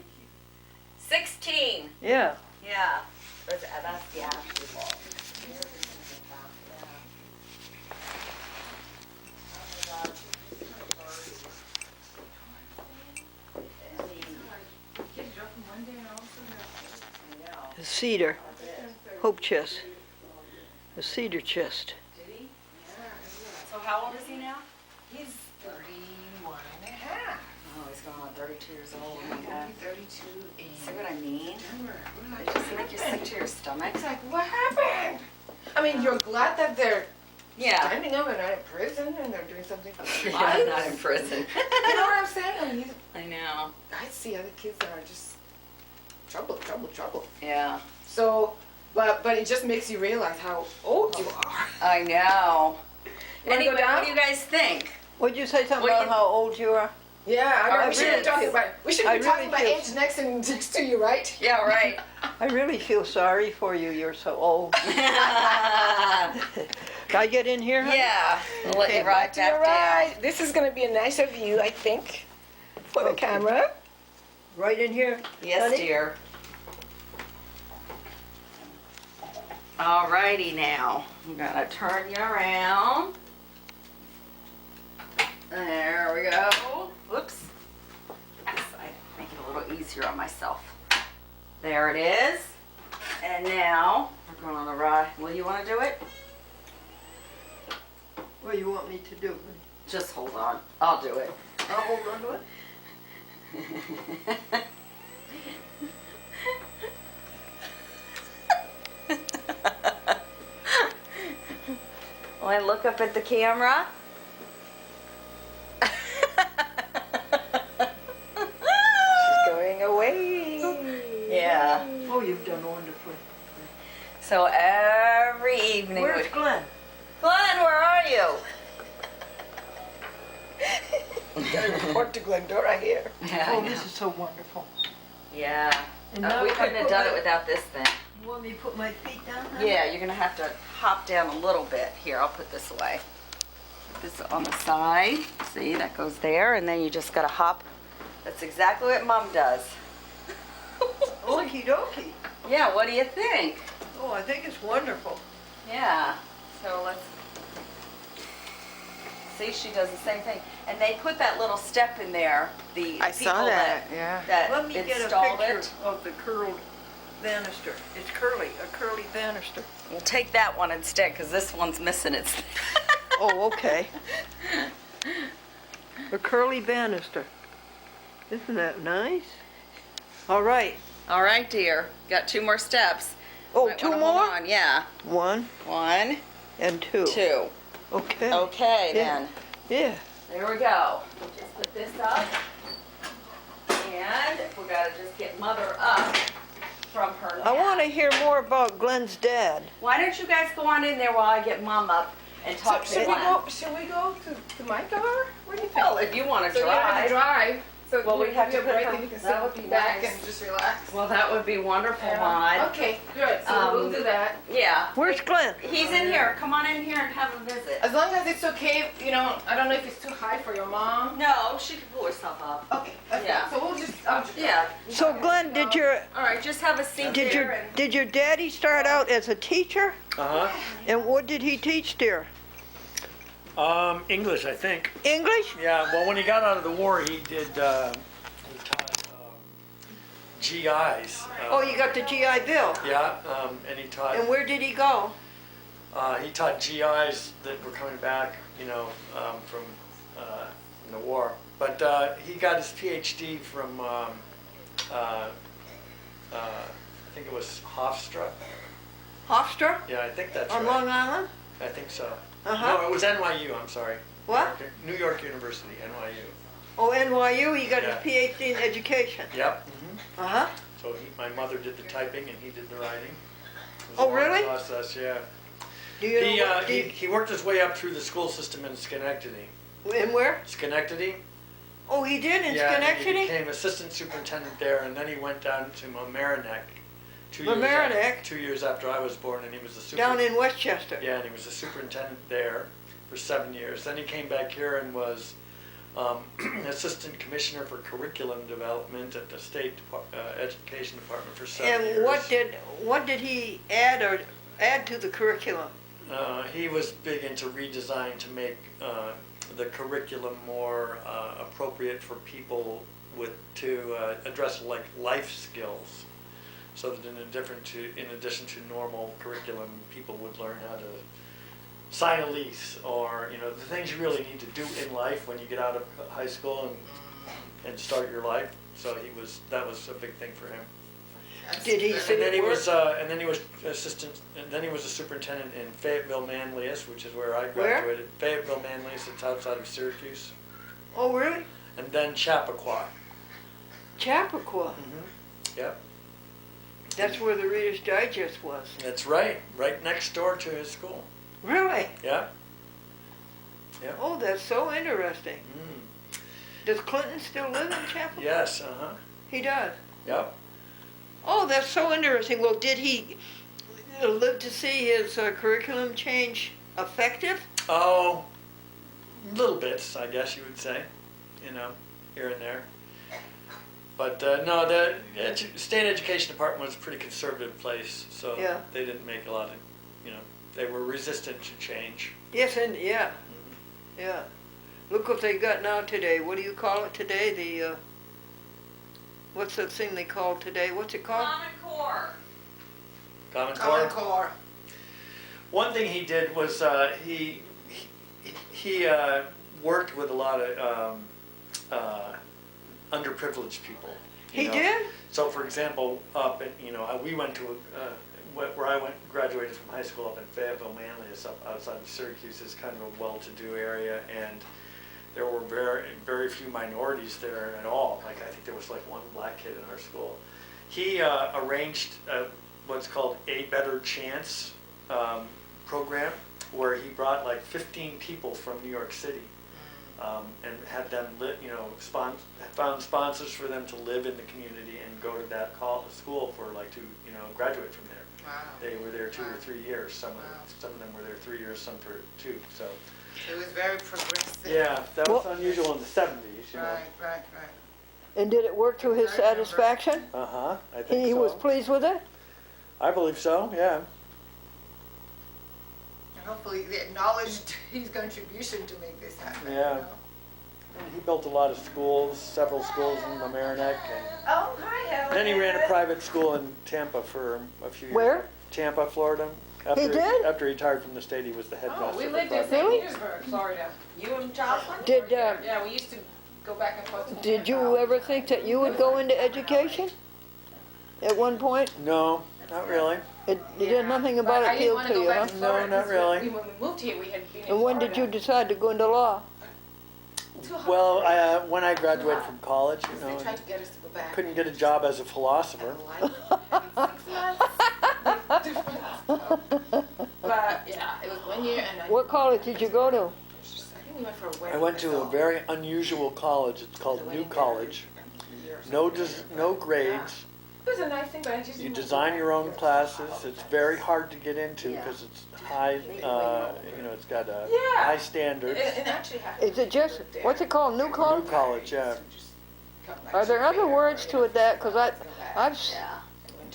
16.
Yeah.
Yeah. That's the Ashley ball.
The cedar. Hope chest. The cedar chest.
So how old is he now?
He's 31 and a half.
Oh, he's going on 32 years old.
He'll be 32 in
See what I mean?
September. We're like,
Does it make you sick to your stomach?
It's like, what happened? I mean, you're glad that they're
Yeah.
standing up and not in prison and they're doing something for their
Yeah,
lives.
not in prison.
You know what I'm saying? I mean,
I know.
I see other kids that are just trouble.
Yeah.
So, but it just makes you realize how old you are.
I know.
Wanna
Anyway,
go down?
what do you guys think?
Would you say something
Well,
about how old you are?
Yeah, I know.
Our
We should be
kids.
talking about. We should
I
be talking
really
about
feel-
age next to you, right?
Yeah, right.
I really feel sorry for you. You're so old.
yeah.
Can I get in here? honey?
We'll let
Okay,
you ride back
All
down.
right. This is gonna be a nicer view, I think, for the
Okay.
camera.
Right in here?
Yes,
honey?
dear. Alrighty now. I'm gonna turn you around. There we go. Whoops. This side. Make it a little easier on myself. There it is. And now we're going on the ride. Will you want to do it?
What do you want me to do?
Just hold on. I'll do it.
I'll hold on to it.
Want to look up at the camera? She's going away. Yeah.
Oh, you've done wonderfully.
So every evening.
Where's Glenn?
Glenn, where are you?
Gotta report to Glendora here.
Yeah,
Oh,
I know.
this is so wonderful.
Yeah.
And now
We
I
couldn't have
put
done
my-
it without this thing.
You want me to put my feet down? honey?
Yeah, you're gonna have to hop down a little bit. Here, I'll put this away. This on the side. See, that goes there, and then you just gotta hop. That's exactly what Mom does.
Okie dokie.
Yeah, what do you think?
Oh, I think it's wonderful.
Yeah. So let's see. She does the same thing, and they put that little step in there. The
I
people
saw that, yeah.
that
Let me get a
installed
picture
it.
of the curled banister. It's curly, a curly banister.
We'll take that one instead, because this one's missing its.
Oh, okay. A curly banister. Isn't that nice? All right.
All right, dear. Got 2 more steps.
Oh,
Might
2
wanna hold
more?
on. Yeah.
One
1,
and 2.
2.
Okay.
Okay,
Yeah.
then.
Yeah.
There we go. Just put this up. And we gotta just get Mother up from her nap.
I want to hear more about Glenn's dad.
Why don't you guys go on in there while I get Mom up and talk to
Should we
Glenn?
go? Should we go to my car? What do you think?
Well, if you want to
So you don't have to
drive.
drive. So
Well, we'd have to
give you a
put
break
her-
and you can
that would
sit
be
back
nice.
and just relax.
Well, that would be wonderful, Maud.
Okay, good. So we'll do that.
Yeah.
Where's Glenn?
He's in here. Come on in here and have a visit.
As long as it's okay, you know, I don't know if it's too high for your mom.
No, she can pull herself up.
Okay, okay.
Yeah.
So we'll just, I'll just.
Yeah.
So Glenn, did your
All right, just have a seat there and
did your daddy start out as a teacher?
Uh-huh.
And what did he teach there?
English, I think.
English?
Yeah, well, when he got out of the war, he did, he taught GIs.
Oh, you got the GI Bill.
Yeah, and he taught,
And where did he go?
he taught GIs that were coming back, you know, from the war. But he got his PhD from, I think it was Hofstra.
Hofstra
Yeah, I think that's
on
right.
Long Island?
I think so.
Uh-huh.
No, it was NYU, I'm sorry.
What?
New York University, NYU.
Oh, NYU, he got
Yeah.
his PhD in education.
Yep.
Uh-huh.
So my mother did the typing and he did the writing. It was
Oh,
a long
really?
Process, yeah.
Do you
He,
know what,
he worked his way up through the school system in Schenectady.
in where?
Schenectady?
Oh, he did in
Yeah, and he
Schenectady?
became assistant superintendent there, and then he went down to Mamaroneck 2
Mamaroneck?
2 years after I was born, and he was the
Down in Westchester.
Yeah, and he was a superintendent there for 7 years. Then he came back here and was assistant commissioner for curriculum development at the state education department for 7 years.
And what did he add to the curriculum?
He was big into redesign to make the curriculum more appropriate for people to address like life skills, so that in addition to normal curriculum, people would learn how to sign a lease, or you know the things you really need to do in life when you get out of high school and start your life. So that was a big thing for him.
Did he
And
sit
then
at
he
work?
was, and then he was a superintendent in Fayetteville, Manlius, which is where I
Where?
graduated. Fayetteville, Manlius, it's outside of Syracuse.
Oh, really?
And then Chappaqua.
Chappaqua.
Yep,
That's where the Reader's Digest was.
that's right next door to his school.
Really?
Yeah.
Oh, that's so interesting.
Mm.
Does Clinton still live in Chappaqua?
Yes.
He does.
Yep.
Oh, that's so interesting. Well, did he live to see his curriculum change effective?
Oh, little bits, I guess you would say. You know, here and there. But no, the state education department was a pretty conservative place, so
Yeah.
they didn't make a lot of, you know, they were resistant to change.
Yes, and yeah, yeah. Look what they got now today. What do you call it today? The what's that thing they call today? What's it called?
Common Core.
Common
Common
Core.
Core.
One thing he did was he worked with a lot of underprivileged people. you
He
know.
did?
So, for example, up at, we went to where I graduated from high school up in Fayetteville, Manly, is up outside of Syracuse, is kind of a well-to-do area, and there were very few minorities there at all. Like, I think there was like one black kid in our school. He arranged what's called A Better Chance program, where he brought like 15 people from New York City, and had them found sponsors for them to live in the community and go to that school for like to graduate from there.
Wow.
They were there 2 or
Wow.
3 years. Some
Wow.
of them were there 3 years, some for 2. So
It was very progressive.
yeah, that was
Well-
unusual in the 70s.
Right.
And did it work to his
I remember.
satisfaction?
I think
He
so.
was pleased with it?
I believe so. Yeah.
And hopefully they acknowledged his contribution to make this happen. you
Yeah.
know?
He built a lot of schools, several schools in Mamaroneck, and
Oh, hi, Helen.
then he ran a private school in Tampa for a few years.
Where?
Tampa, Florida.
did?
After he retired from the state, he was the headmaster.
Oh, we
of the
lived in
private-
St.
Really?
Petersburg, Florida.
You and Jocelyn?
Did,
Yeah, we used to go back and forth. to
did you
Tampa.
ever think that you would go into education at one point?
No, not really.
It
Yeah,
did nothing
but
about
I
it
didn't
appeal
wanna
to
go
you,
back
huh?
to
No,
Florida,
not
'cause
really.
When we moved here, we had been in
And when did you
Florida.
decide to go into law?
Too hot.
Well, when I graduated from college,
They tried to get us to go back.
couldn't get a job as a philosopher.
But yeah, it was 1 year and I.
What college did you go to?
I think we went for a wedding.
I went to a
that's all.
very unusual college. It's called
The
New
wedding
College.
year or
No,
something.
no grades.
It was a nice thing, but I just.
You
didn't
design
go
your own
back.
classes. It's very hard to get into
Yeah.
because it's high. It's got
Yeah.
high standards.
It actually happened.
Is it just, what's it called, New
New
College?
College, yeah.
Are there other words to it that, because I've,
Yeah.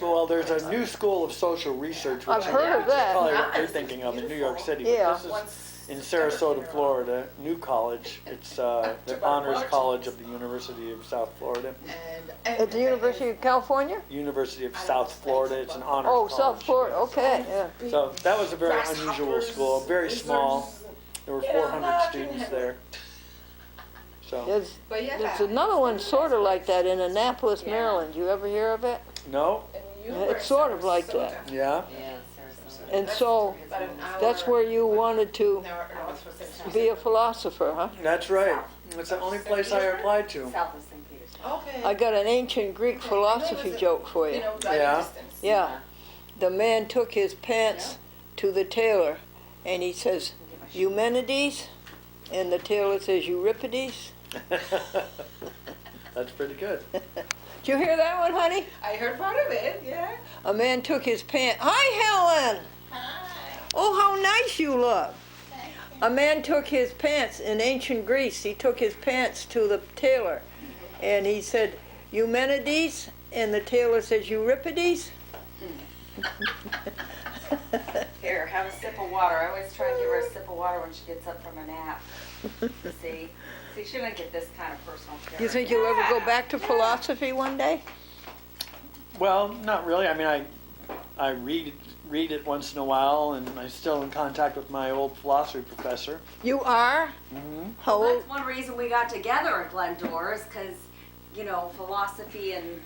Well, there's a new school of social research, which
I've heard of that.
probably what you're thinking of in New York City. But
Yeah.
this is in Sarasota, Florida. New College. It's the honors college of the University of South Florida.
at the University of California?
University of South Florida. It's an honors
Oh,
college.
South Florida, okay, yeah.
So that was a very unusual school, very small. There were 400 students there. So,
There's,
But yeah.
there's another one sort of like that in Annapolis, Maryland. You ever hear of it?
no,
It's sort of like that.
yeah.
Yeah, Sarasota.
And so, that's where you wanted to be a philosopher, huh?
That's right. That's the only place I applied to.
South of St. Petersburg.
Okay.
I got an ancient Greek philosophy joke for
You
you.
know, driving
Yeah.
distance.
Yeah. The man took his pants to the tailor and he says, Eumenides? And the tailor says, Euripides?
That's pretty good.
Did you hear that one, honey?
I heard part of it, yeah.
A man took his pants. Hi, Helen! Oh, how nice you look. A man took his pants in ancient Greece. He took his pants to the tailor and he said, Eumenides? And the tailor says, Euripides?
Here, have a sip of water. I always try and give her a sip of water when she gets up from a nap. See, she didn't get this kind of personal care.
Do you think you'll ever go back to philosophy one day?
Well, not really. I mean, I read it once in a while, and I'm still in contact with my old philosophy professor.
You are?
Mm-hmm.
How
Well,
old?
that's one reason we got together at Glendora is because, philosophy and,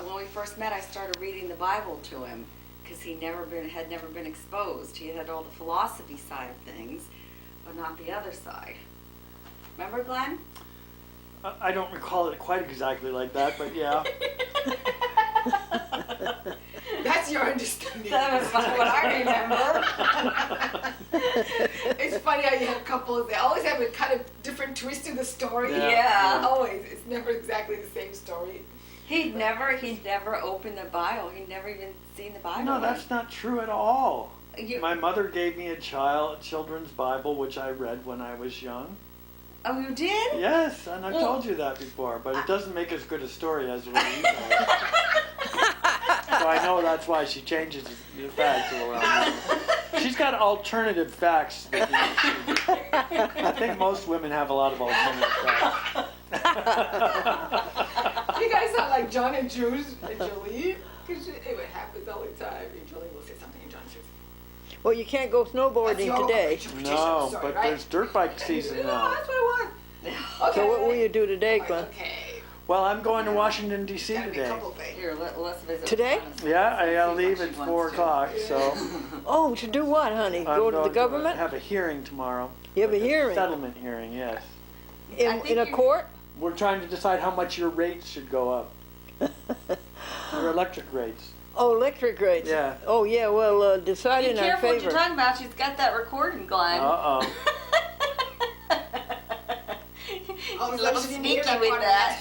when we first met, I started reading the Bible to him because had never been exposed. He had all the philosophy side of things, but not the other side. Remember, Glenn?
I don't recall it quite exactly like that, but yeah.
That's your understanding.
That was what I remember.
It's funny how you have couples, they always have a kind of different twist to the story.
Yeah.
Always. It's never exactly the same story.
He'd never opened the Bible. He'd never even seen the Bible.
No, that's not true at all.
You-
My mother gave me a children's Bible, which I read when I was young.
Oh, you did?
Yes, and I've told you that before, but it doesn't make as good a story as what you know. So I know that's why she changes the facts around. She's got alternative facts. I think most women have a lot of alternative facts.
You guys sound like John and Julie. Because it happens all the time. And Julie will say something and John says,
Well, you can't go snowboarding
your
today.
interpretation,
No,
sorry,
but
right?
there's dirt bike season
No,
now.
that's what I want. Okay.
So what will you do today, Glenn?
Okay.
Well, I'm going to Washington DC
Gotta be a
today.
couple things.
Here, let's visit.
Today?
Yeah, I gotta
See what
leave
she
at
wants
4
to.
o'clock, so.
Oh, to do what, honey?
I'm
Go to the
going
government?
Have a hearing tomorrow.
You have a hearing?
Settlement hearing, yes.
I
In
think
a
you-
court?
We're trying to decide how much your rates should go up. Your electric rates.
Oh, electric rates?
Yeah.
Oh, yeah, well, decide
Be
in our
careful what
favor.
you're talking about. She's got that recording, Glenn.
Uh-oh.
Oh,
She's
as
a
long
little
as you didn't hear
sneaky
that
with
part of
that.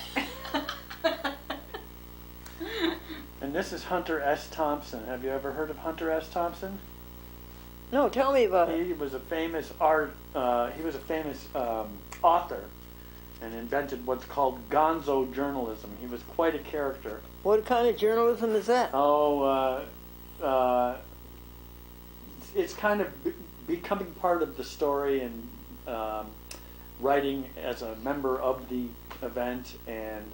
And this is Hunter S. Thompson. Have you ever heard of Hunter S. Thompson?
No, tell me about it.
He was a famous author and invented what's called gonzo journalism. He was quite a character.
What kind of journalism is that?
It's kind of becoming part of the story and writing as a member of the event, and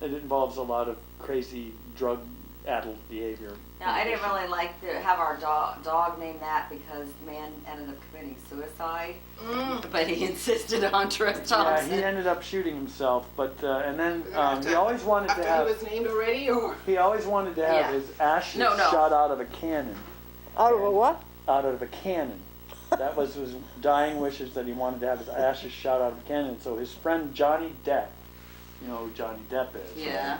it involves a lot of crazy drug-addled behavior.
Now, I didn't really like to have our dog named that because the man ended up committing suicide, but he insisted on Hunter S.
Yeah,
Thompson.
he ended up shooting himself, but and then he always wanted to
After
have
he was named already, or?
he always wanted to have
Yeah.
his ashes
No.
shot out of a cannon.
Out of a what?
Out of a cannon. That was his dying wishes, that he wanted to have his ashes shot out of a cannon. So his friend Johnny Depp, you know who Johnny Depp is.
Yeah.
Right?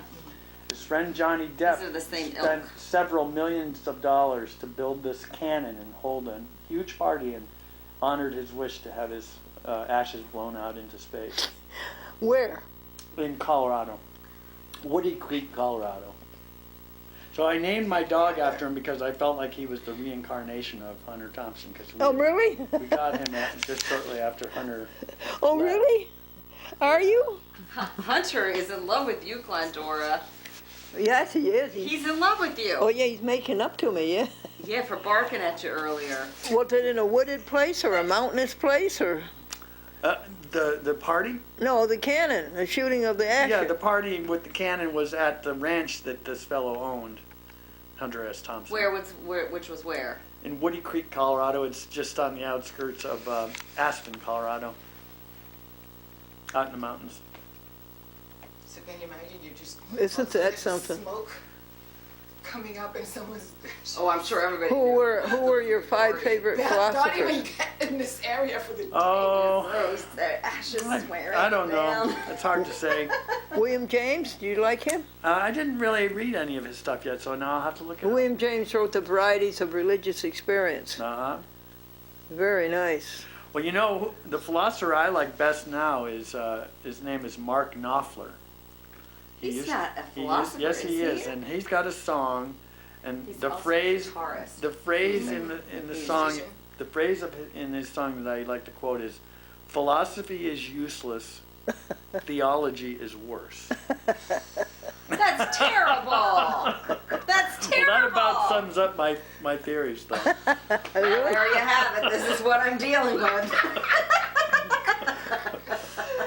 His friend Johnny Depp
These are the same
spent
ilk.
several millions of dollars to build this cannon and hold a huge party and honored his wish to have his ashes blown out into space.
Where?
In Colorado. Woody Creek, Colorado. So I named my dog after him because I felt like he was the reincarnation of Hunter Thompson. Cause
Oh, really?
we got him just shortly after Hunter.
Oh, really? Are you?
Hunter is in love with you, Glendora.
Yes, he is.
He's in love with you.
Oh, yeah, he's making up to me, yeah.
Yeah, for barking at you earlier.
Was it in a wooded place or a mountainous place or?
The party?
No, the cannon, the shooting of the ashes.
Yeah, the party with the cannon was at the ranch that this fellow owned, Hunter S. Thompson.
Which was where?
In Woody Creek, Colorado. It's just on the outskirts of Aspen, Colorado. Out in the mountains.
So can you imagine you just
Isn't that
there's
something?
smoke coming up and someone's
Oh, I'm sure everybody.
Who were your 5 favorite
not even
philosophers?
get in this area for the day.
Oh,
Gross. The ashes swearing
I don't know.
down.
It's hard to say.
William James, do you like him?
I didn't really read any of his stuff yet, so now I'll have to look it up.
William James wrote The Varieties of Religious Experience.
Uh-huh.
Very nice.
Well, you know, the philosopher I like best now is, his name is Mark Knopfler.
He's not a
he
philosopher,
yes, he
is
is,
he?
and he's got a song, and
He's
the
also a
phrase,
guitarist.
the phrase in the song,
Musician.
the phrase in his song that I like to quote is, "Philosophy is useless, theology is worse."
That's terrible. That's terrible.
Well, that about sums up my theories, though.
There you have it. This is what I'm dealing with.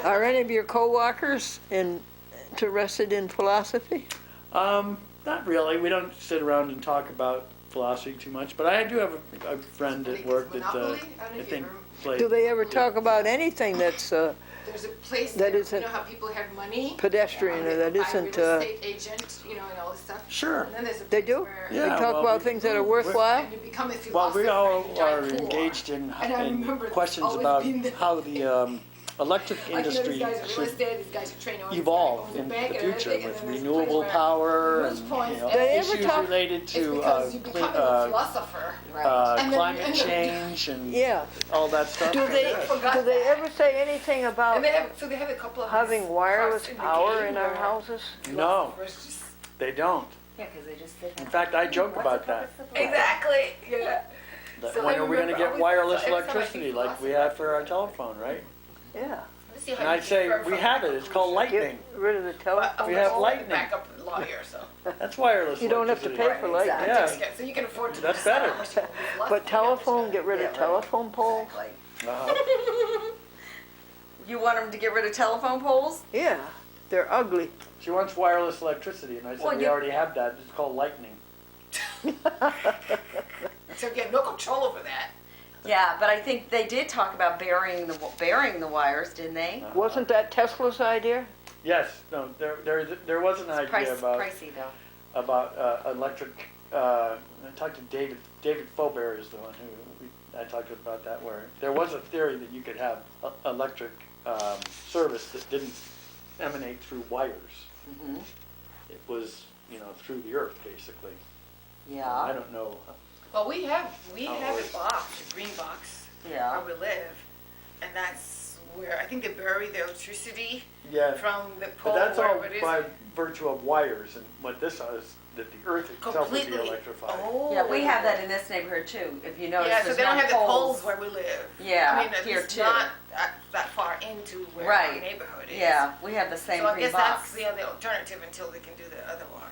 Are any of your co-workers interested in philosophy?
Not really. We don't sit around and talk about philosophy too much, but I do have a friend at work that
Monopoly? I don't know
I
if
think
you ever-
plays.
Do they ever talk about anything that's
There's a place
That
there,
isn't
you know how people have money?
pedestrian or that
Buy
isn't?
real estate agent, you know, and all this stuff.
Sure.
And then there's a
They
place
do?
where
They
Yeah,
talk
well,
about
we-
things that are worthwhile?
and you become a
Well,
philosopher.
we all
you join
are
a pool.
engaged in
And I remember
questions
always
about
being there.
how the electric
Like, you know,
industry
these guys are real
should
estate, these guys are trained on
evolve in the future with renewable power and
They ever
issues
talk-
related
It's
to
because you become a philosopher.
Right.
And then-
climate
and then-
change and
Yeah.
all that stuff.
Do they
forgot
do they
that.
ever say anything about
And they have, so they have a couple of
having
us
wireless
cards in the
power
game
in our
where
houses?
No,
philosophers just-
they don't.
Yeah, because they just sit
In fact, I joke about that.
Exactly, yeah.
That
So
when
I
are we going to
remember
get
always-
wireless
so every time I
electricity
think
like we
philosophy-
have for our telephone, right?
Yeah.
Let's see how
And
you
I'd say
differ
we
from
have it. It's called
conclusion.
Get
lightning.
rid of the telephone.
We have
I'm a
lightning.
backup lawyer, so.
That's wireless.
You don't have to
electricity.
pay for light.
Yeah.
So you can afford to.
That's
decide
better.
how much you want to be
But
philosopher.
telephone, get rid
Yeah,
of
right.
telephone poles?
Exactly.
Uh-huh.
You want them to get rid of telephone poles?
Yeah, they're ugly.
She wants wireless electricity, and I said
Well,
we
you-
already have that. It's called lightning.
So you have no control over that.
Yeah, but I think they did talk about burying the wires, didn't they?
Wasn't that Tesla's idea?
Yes, no, there was an
It's
idea about
pricey though.
electric. I talked to David Faubert is the one I talked to about that, where there was a theory that you could have electric service that didn't emanate through wires.
Mm-hmm.
It was, through the earth basically. I
Yeah,
don't know.
Well, we have
Oh,
a box, a green box,
yeah.
where we live, and that's where I think they bury the electricity
Yeah,
from the
but
pole,
that's all
wherever it is.
by virtue of wires, and what this is that the earth itself would be
Completely.
electrified.
Oh.
Yeah, we have that in this neighborhood too. If you notice,
Yeah, so
there's
they don't
no
have the poles where we live.
Yeah,
I mean,
here
it's
too.
not that far into where
Right.
our neighborhood is.
Yeah, we have the same
So I
green
guess
box.
that's the other alternative until they can do the other one.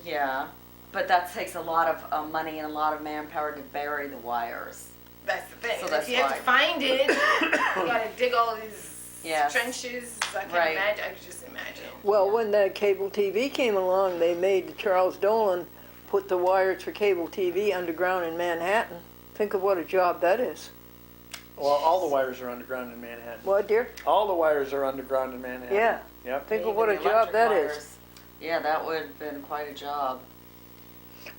Yeah, but that takes a lot of money and a lot of manpower to bury the wires.
That's the thing.
So
And
that's
if you have to find it, you gotta dig all these
Yes.
trenches. I can
Right.
imagine. I could just imagine.
Well, when the cable TV came along, they made Charles Dolan put the wires for cable TV underground in Manhattan. Think of what a job that is.
Well, all the wires are underground in Manhattan.
What, dear?
All the wires are underground in Manhattan.
Yeah.
Yep.
Think of
Even
what a
the
job
electric
that is.
wires. Yeah, that would have been quite a job.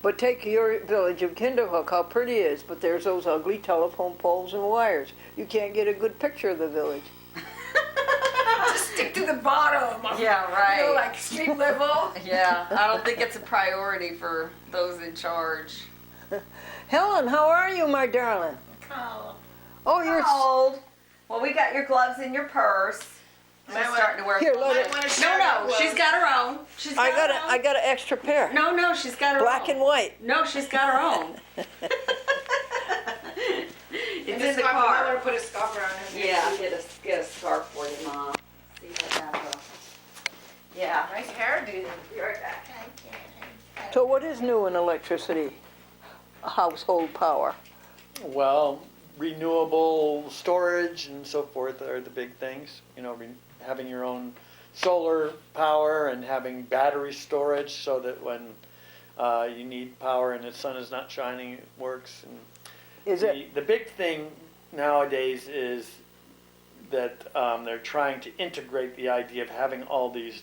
But take your village of Kinderhook, how pretty it is, but there's those ugly telephone poles and wires. You can't get a good picture of the village.
Just stick to the bottom.
Yeah,
You know,
right.
like street level.
Yeah, I don't think it's a priority for those in charge.
Helen, how are you, my darling?
Oh.
Oh, you're...
Cold. Well, we got your gloves in your purse. I'm
Might wanna-
starting to wear.
Here,
gloves.
let it-
No, she's got her own. She's got her own.
I got an extra pair.
No, she's got her
Black
own.
and white.
No, she's got her own. It's in the
I'm
car.
gonna put a scarf around him.
Yeah, get a scarf for you, Mom. See if I have a. Yeah.
Nice hairdo.
Be right back.
So what is new in electricity? Household power.
Well, renewable storage and so forth are the big things. Having your own solar power and having battery storage so that when you need power and the sun is not shining, it works. And
Is it?
the big thing nowadays is that they're trying to integrate the idea of having all these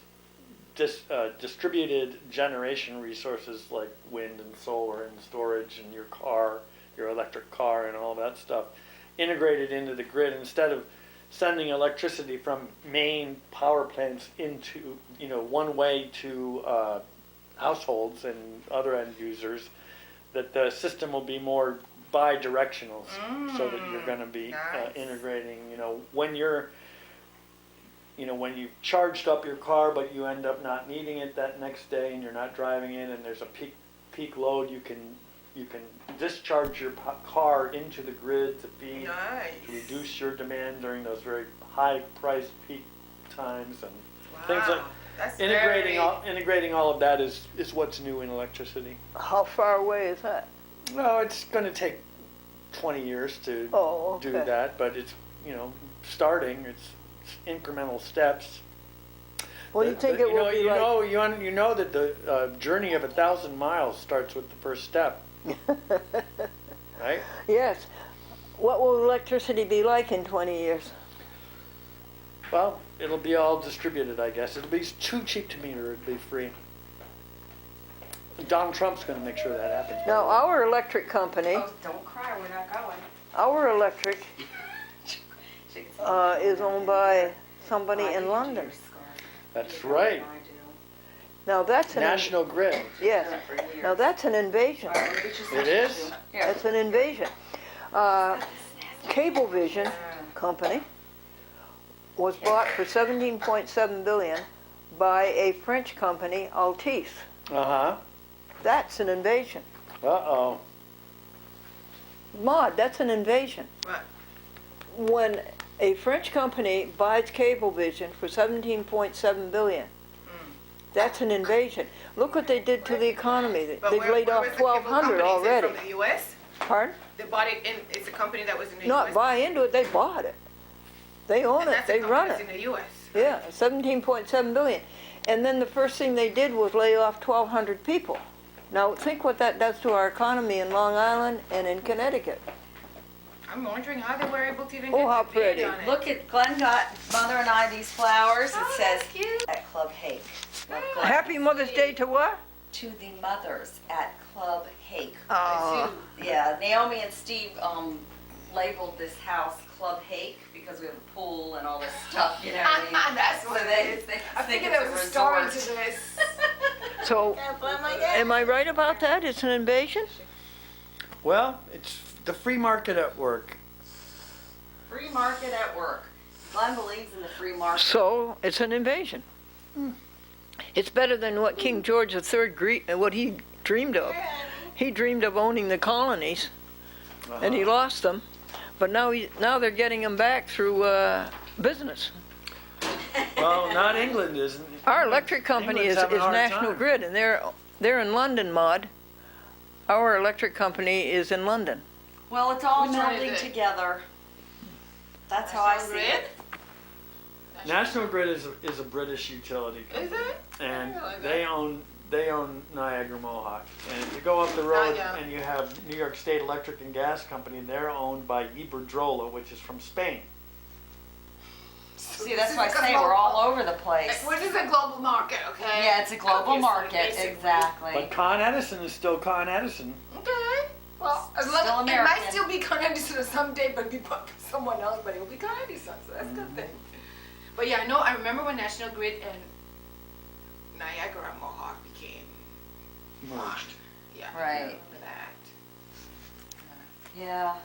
distributed generation resources like wind and solar and storage and your car, your electric car and all that stuff integrated into the grid instead of sending electricity from main power plants into, one way to households and other end users, that the system will be more bi-directional so that you're going to be
Nice.
integrating, when when you've charged up your car but you end up not needing it that next day and you're not driving it and there's a peak load, you can discharge your car into the grid to feed, to
Nice.
reduce your demand during those very high priced peak times, and things like
That's
integrating all of that is what's new in electricity.
How far away is that?
Well, it's going to take 20 years to
Oh,
do
okay.
that, but it's starting. It's incremental steps.
What do you think it will be like?
You know that the journey of 1,000 miles starts with the first step, right?
Yes. What will electricity be like in 20 years?
Well, it'll be all distributed, I guess. It'll be too cheap to meter. It'll be free. Donald Trump's going to make sure that happens.
Now, our electric company,
Oh, don't cry, we're not going.
our electric is owned by somebody in London.
That's right.
Now that's an
National Grid.
yes. Now that's an invasion.
It is?
That's an invasion. Cablevision company was bought for 17.7 billion by a French company, Altice.
Uh-huh.
That's an invasion.
Uh-oh.
Maud, that's an invasion.
What?
When a French company buys Cablevision for 17.7 billion, that's an invasion. Look what they did to the economy.
But
They've
where
laid off
was the cable
1,200
company?
already.
Is it from the U.S.?
Pardon?
They bought it in. It's a company that was in the
Not
U.S.
buy into it, they bought it. They own
And
it,
that's a
they
company
run
that's
it.
in the U.S.
Yeah, 17.7 billion. And then the first thing they did was lay off 1,200 people. Now think what that does to our economy in Long Island and in Connecticut.
I'm wondering how they were able to even
Oh,
get
how
the bid
pretty.
on it.
Look at, Glenn got Mother and I these flowers.
Oh,
It says
that's cute.
at Club Hake. Love
Oh.
Glenn.
Happy Mother's Day to what?
To the mothers at Club Hake.
Oh,
Yeah, Naomi and Steve labeled this house Club Hake because we have a pool and all this stuff, you know what I mean?
That's
So
what
they
it is.
think
I figured there was a story to
resort.
this.
so
Can't blame my dad.
am I right about that? It's an invasion?
Well, it's the free market at work.
Free market at work. Glenn believes in the free market.
So it's an invasion. It's better than what King George III, what he dreamed of. He dreamed of owning the colonies, and he lost them. But now they're getting them back through business.
Well, not England isn't.
Our electric company
England's
is
having a hard
National
time.
Grid, and they're in London, Maud. Our electric company is in London.
Well, it's all
Which one is
melding
it?
together. That's how I
National
see
Grid?
it.
National Grid is a British utility
Is
company,
it?
and
I like
they
that.
own Niagara Mohawk. And if you go up the road
yeah.
and you have New York State Electric and Gas Company, they're owned by Iberdrola, which is from Spain.
See, that's why I say we're all over the place.
Which is a global market, okay?
Yeah, it's a global
Obviously,
market,
basically.
exactly.
But Con Edison is still Con Edison.
Okay. Well, as
Still
long, it might
American.
still be Con Edison someday, but be put by someone else, but it will be Con Edison, so that's a good thing. But yeah, I remember when National Grid and Niagara Mohawk became
Merged.
Yeah.
Right.
I remember that.
Yeah,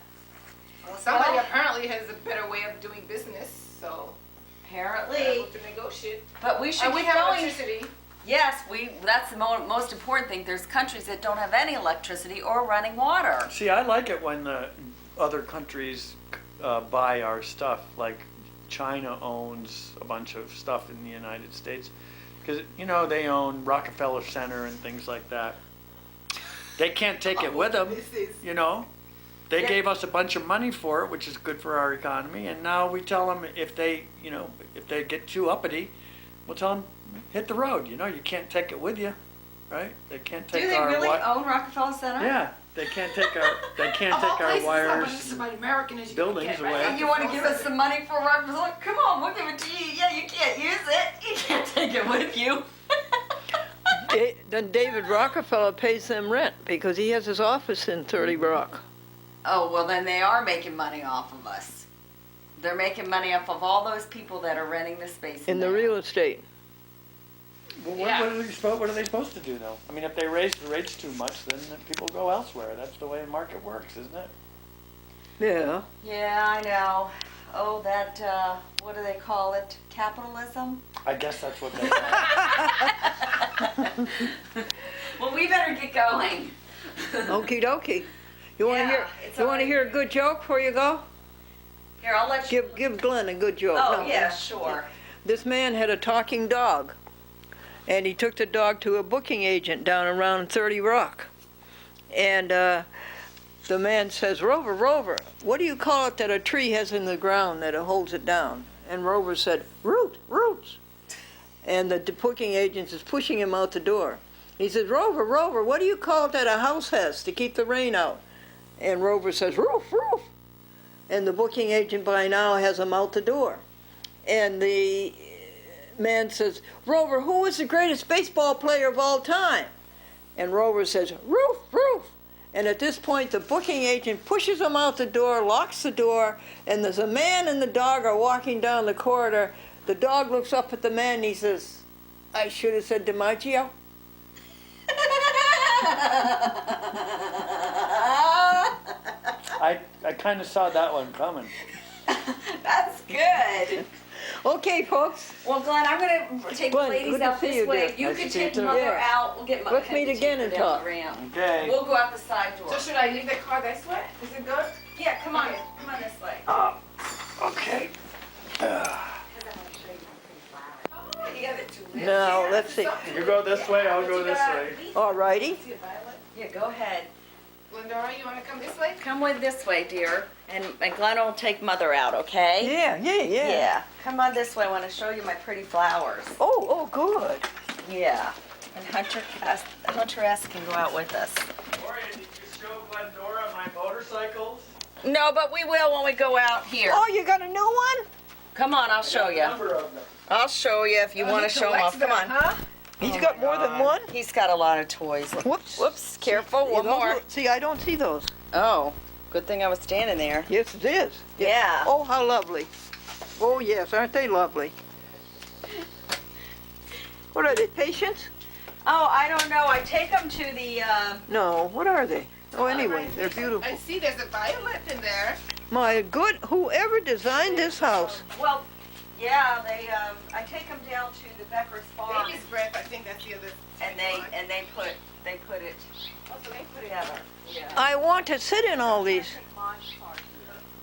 Well, somebody
Well-
apparently has a better way of doing business, so they're
apparently.
able to negotiate.
But we should
And we
keep
have
going.
electricity.
Yes, that's the most important thing. There's countries that don't have any electricity or running water.
See, I like it when other countries buy our stuff. Like China owns a bunch of stuff in the United States because they own Rockefeller Center and things like that. They can't take it with them.
This is
They
Yeah.
gave us a bunch of money for it, which is good for our economy. And now we tell them if they get too uppity, we'll tell them hit the road. You can't take it with you, right? They can't
Do
take
they
our
really
wi-
own Rockefeller Center?
Yeah, they can't take our
of all places,
wires.
It's about American as you can
buildings
get,
away.
right?
And you want to give us some money for Rockefeller? Come on, we'll give it to you. Yeah, you can't use it. You can't take it with you.
Then David Rockefeller pays them rent because he has his office in 30 Rock.
Oh, well, then they are making money off of us. They're making money off of all those people that are renting the space.
In the
there.
real estate.
Well,
Yeah.
what are they supposed to do though? I mean, if they raise the rates too much, then people go elsewhere. That's the way the market works, isn't it?
Yeah.
Yeah, I know. Oh, that, what do they call it? Capitalism?
I guess that's what they are.
Well, we better get going.
Okie dokie. You want to
Yeah,
hear?
it's
You want to
already-
hear a good joke before you go?
Here, I'll let you.
Give Glenn a good joke.
Oh,
No.
yeah, sure.
This man had a talking dog, and he took the dog to a booking agent down around 30 Rock. And the man says, Rover, Rover, what do you call it that a tree has in the ground that it holds it down? And Rover said, roots. And the booking agent is pushing him out the door. He says, Rover, Rover, what do you call it that a house has to keep the rain out? And Rover says, roof. And the booking agent by now has him out the door. And the man says, Rover, who is the greatest baseball player of all time? And Rover says, roof. And at this point, the booking agent pushes him out the door, locks the door, and there's a man and the dog are walking down the corridor. The dog looks up at the man and he says, I should have said DiMaggio.
I kind of saw that one coming.
That's good.
Okay, folks,
Well, Glenn, I'm going to take
Glenn,
the ladies
good to
out
see
this
you,
way.
dear.
You
Nice
can
to see you
take
too.
Mother
Yeah.
out. We'll get
Let's
head
meet
to
again
take
and
her down
talk.
the ramp.
Okay.
We'll go out the side door.
So should I leave the car this way? Is it good?
Yeah, come on. Come on this way.
Okay.
Oh, you got it too.
now let's see.
You go this way, I'll go this way.
All righty.
See a violet?
Yeah, go ahead.
Glendora, you want to come this way?
Come with this way, dear. And Glenn will take Mother out, okay?
Yeah.
Yeah. Come on this way. I want to show you my pretty flowers.
Oh, good.
Yeah. And Hunter S can go out with us.
Gloria, did you show Glendora my motorcycles?
No, but we will when we go out here.
Oh, you got a new one?
Come on, I'll show you.
Number of them.
I'll show you if you want to show them off. Come on.
Huh?
He's got more than one?
He's got a lot of toys.
Whoops.
Whoops, careful, one
Those
more.
look- See, I don't see those.
Oh, good thing I was standing there.
Yes, it is.
Yeah.
Oh, how lovely. Oh, yes, aren't they lovely? What are they, patients?
Oh, I don't know. I take them to the,
No, what are they? Oh, anyway, they're beautiful.
I see there's a violet in there.
My good, whoever designed this house.
well, yeah, I take them down to the Becker's Farm
Baby's breath, I think that's the other.
and they put it
Oh, so they put it
together. Yeah.
I want to sit in all these.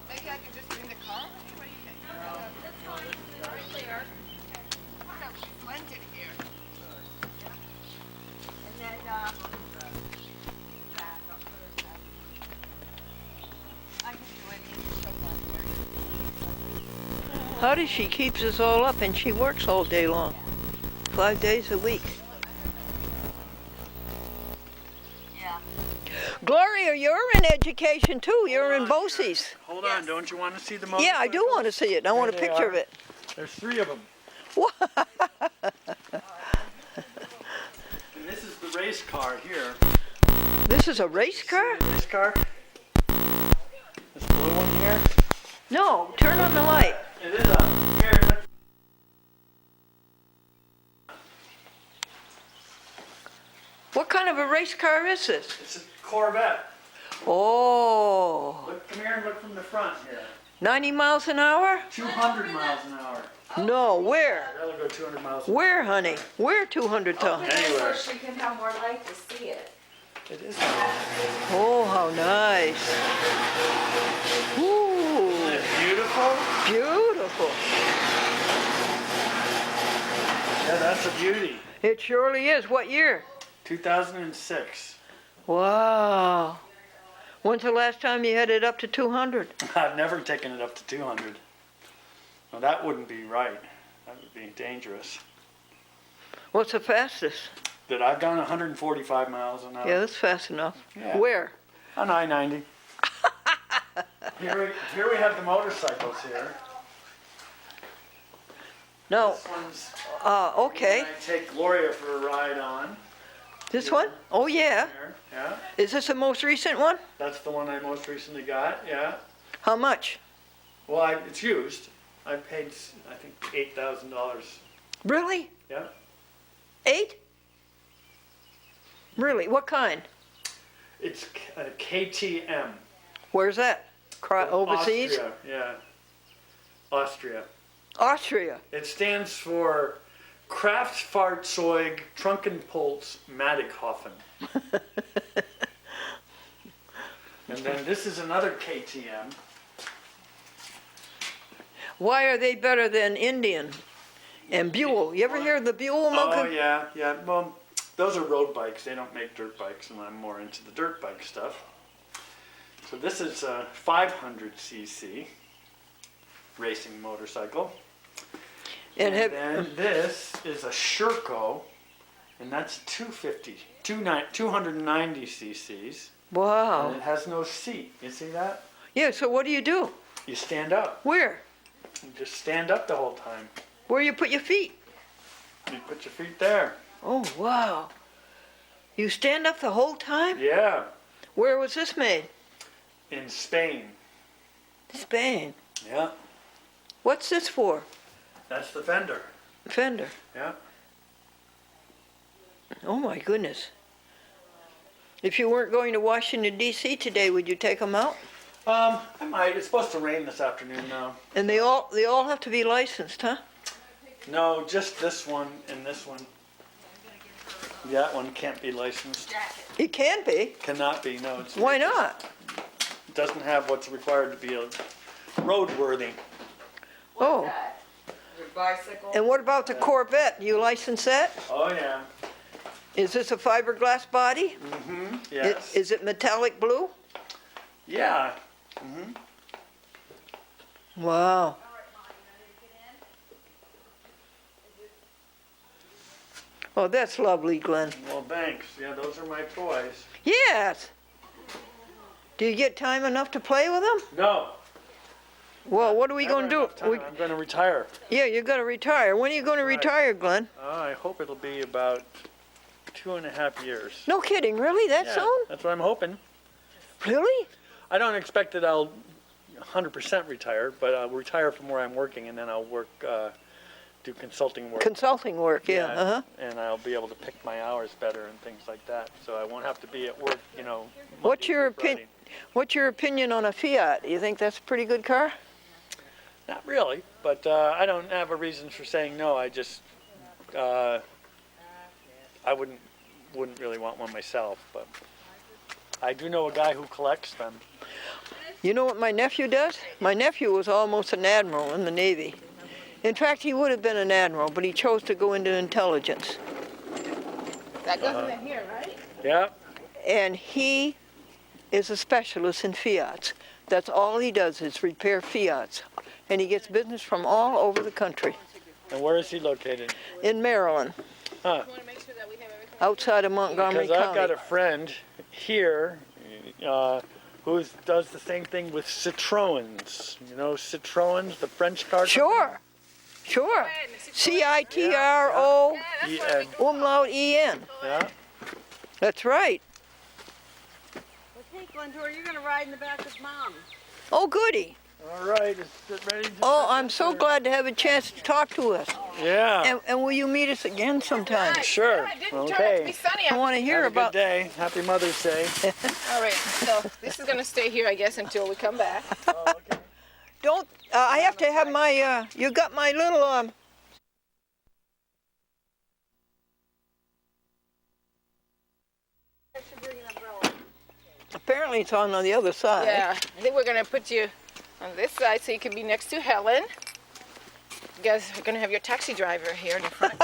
Maybe I can just bring the car with me? What do you think? Right there. Kind of slanted here.
And then, I can do it. Show that
How does she keep us all up and she works all day long? 5 days a week.
Yeah.
Gloria, you're in education too. You're in BOCES.
Hold on, don't you want to see the motorcycle?
Yeah, I do want to see it. I want a
There they
picture
are.
of it.
There's 3 of them.
What?
And this is the race car here.
This is a race car?
See the race car? This blue one here?
No, turn on the light.
It is a, here, look.
What kind of a race car is this?
It's a Corvette.
Oh,
Look, come here and look from the front here.
90 miles an hour?
200 miles an hour.
No, where?
That'll go 200 miles an hour.
Where, honey? Where 200 ton?
Anywhere.
So she can have more light to see it.
It is.
Oh, how nice. Ooh,
Isn't it beautiful?
beautiful.
Yeah, that's a beauty.
It surely is. What year?
2006.
Wow. When's the last time you had it up to 200?
I've never taken it up to 200. Well, that wouldn't be right. That would be dangerous.
What's the fastest?
That I've gone 145 miles an hour.
Yeah, that's fast enough.
Yeah.
Where?
On I-90. Here we have the motorcycles here.
No.
This one's
Okay.
I take Gloria for a ride on.
This one? Oh, yeah.
Here. Yeah,
Is this the most recent one?
that's the one I most recently got. Yeah.
How much?
Well, it's used. I paid, I think, $8,000.
Really?
Yeah.
8? Really? What kind?
It's a KTM.
Where's that? Overseas?
Austria. Yeah. Austria.
Austria.
It stands for Kraftfahrzeug Trunkenpolz Madighofen. And then this is another KTM.
Why are they better than Indian and Buell? You ever hear of the Buell
Oh,
monkey?
yeah, yeah. Well, those are road bikes. They don't make dirt bikes, and I'm more into the dirt bike stuff. So this is a 500cc racing motorcycle.
And have,
then this is a Sherco, and that's 290 cc's. And
wow.
it has no seat. You see that?
Yeah, so what do? You
stand up.
Where?
You just stand up the whole time.
Where you put your feet?
You put your feet there.
Oh, wow. You stand up the whole time?
Yeah.
Where was this made?
In Spain.
Spain.
Yeah.
What's this for?
That's the fender.
Fender.
Yeah.
Oh, my goodness. If you weren't going to Washington, D.C. today, would you take them out?
I might. It's supposed to rain this afternoon now.
And they all have to be licensed, huh?
No, just this one and this one. That one can't be licensed.
It can be.
Cannot be. No, it's.
Why not?
It doesn't have what's required to be a roadworthy.
Oh.
Your bicycle?
And what about the Corvette? You license that?
Oh yeah.
Is this a fiberglass body?
Mm-hmm. Yes.
Is it metallic blue?
Yeah. Mm-hmm.
Wow. Oh, that's lovely, Glenn.
Well, thanks. Yeah, those are my toys.
Yes. Do you get time enough to play with them?
No.
Well, what are we gonna do?
I'm going to retire.
Yeah, you gotta retire. When are you gonna
Right.
retire, Glenn?
I hope it'll be about 2.5 years.
No kidding, really? That
Yeah,
soon?
that's what I'm hoping.
Really?
I don't expect that I'll 100% retire, but I'll retire from where I'm working, and then I'll work, do consulting work.
Consulting work, yeah, uh-huh.
And I'll be able to pick my hours better and things like that. So I won't have to be at work, you know.
What's
Monday
your
through Friday.
What's your opinion on a Fiat? You think that's a pretty good car?
Not really, but I don't have a reason for saying no. I just, I wouldn't really want one myself, but I do know a guy who collects them.
You know what my nephew does? My nephew was almost an admiral in the Navy. In fact, he would have been an admiral, but he chose to go into intelligence.
That goes in here, right?
Yeah.
And he is a specialist in Fiats. That's all he does is repair Fiats. And he gets business from all over the country.
And where is he located?
In Maryland,
Huh.
outside of Montgomery
Because I've got
County.
a friend here who does the same thing with Citroens. You know Citroens, the French car company?
Sure, sure. C-I-T-R-O
E-N.
umlaut E-N.
Yeah.
That's right.
Okay, Glendora, you're gonna ride in the back with Mom.
Oh, goody.
All right, is it ready to
Oh,
set
I'm
this,
so
or-
glad to have a chance to talk to us.
Yeah.
And will you meet us again sometime?
Sure.
It didn't turn out to be
Okay.
sunny.
I want to hear
Have a
about.
good day. Happy Mother's Day.
All right, so this is gonna stay here, I guess, until we come back.
Oh, okay.
Don't. I have to have my. You got my little. Apparently, it's on the other side.
Yeah, I think we're gonna put you on this side so you can be next to Helen. You guys are gonna have your taxi driver here in the front.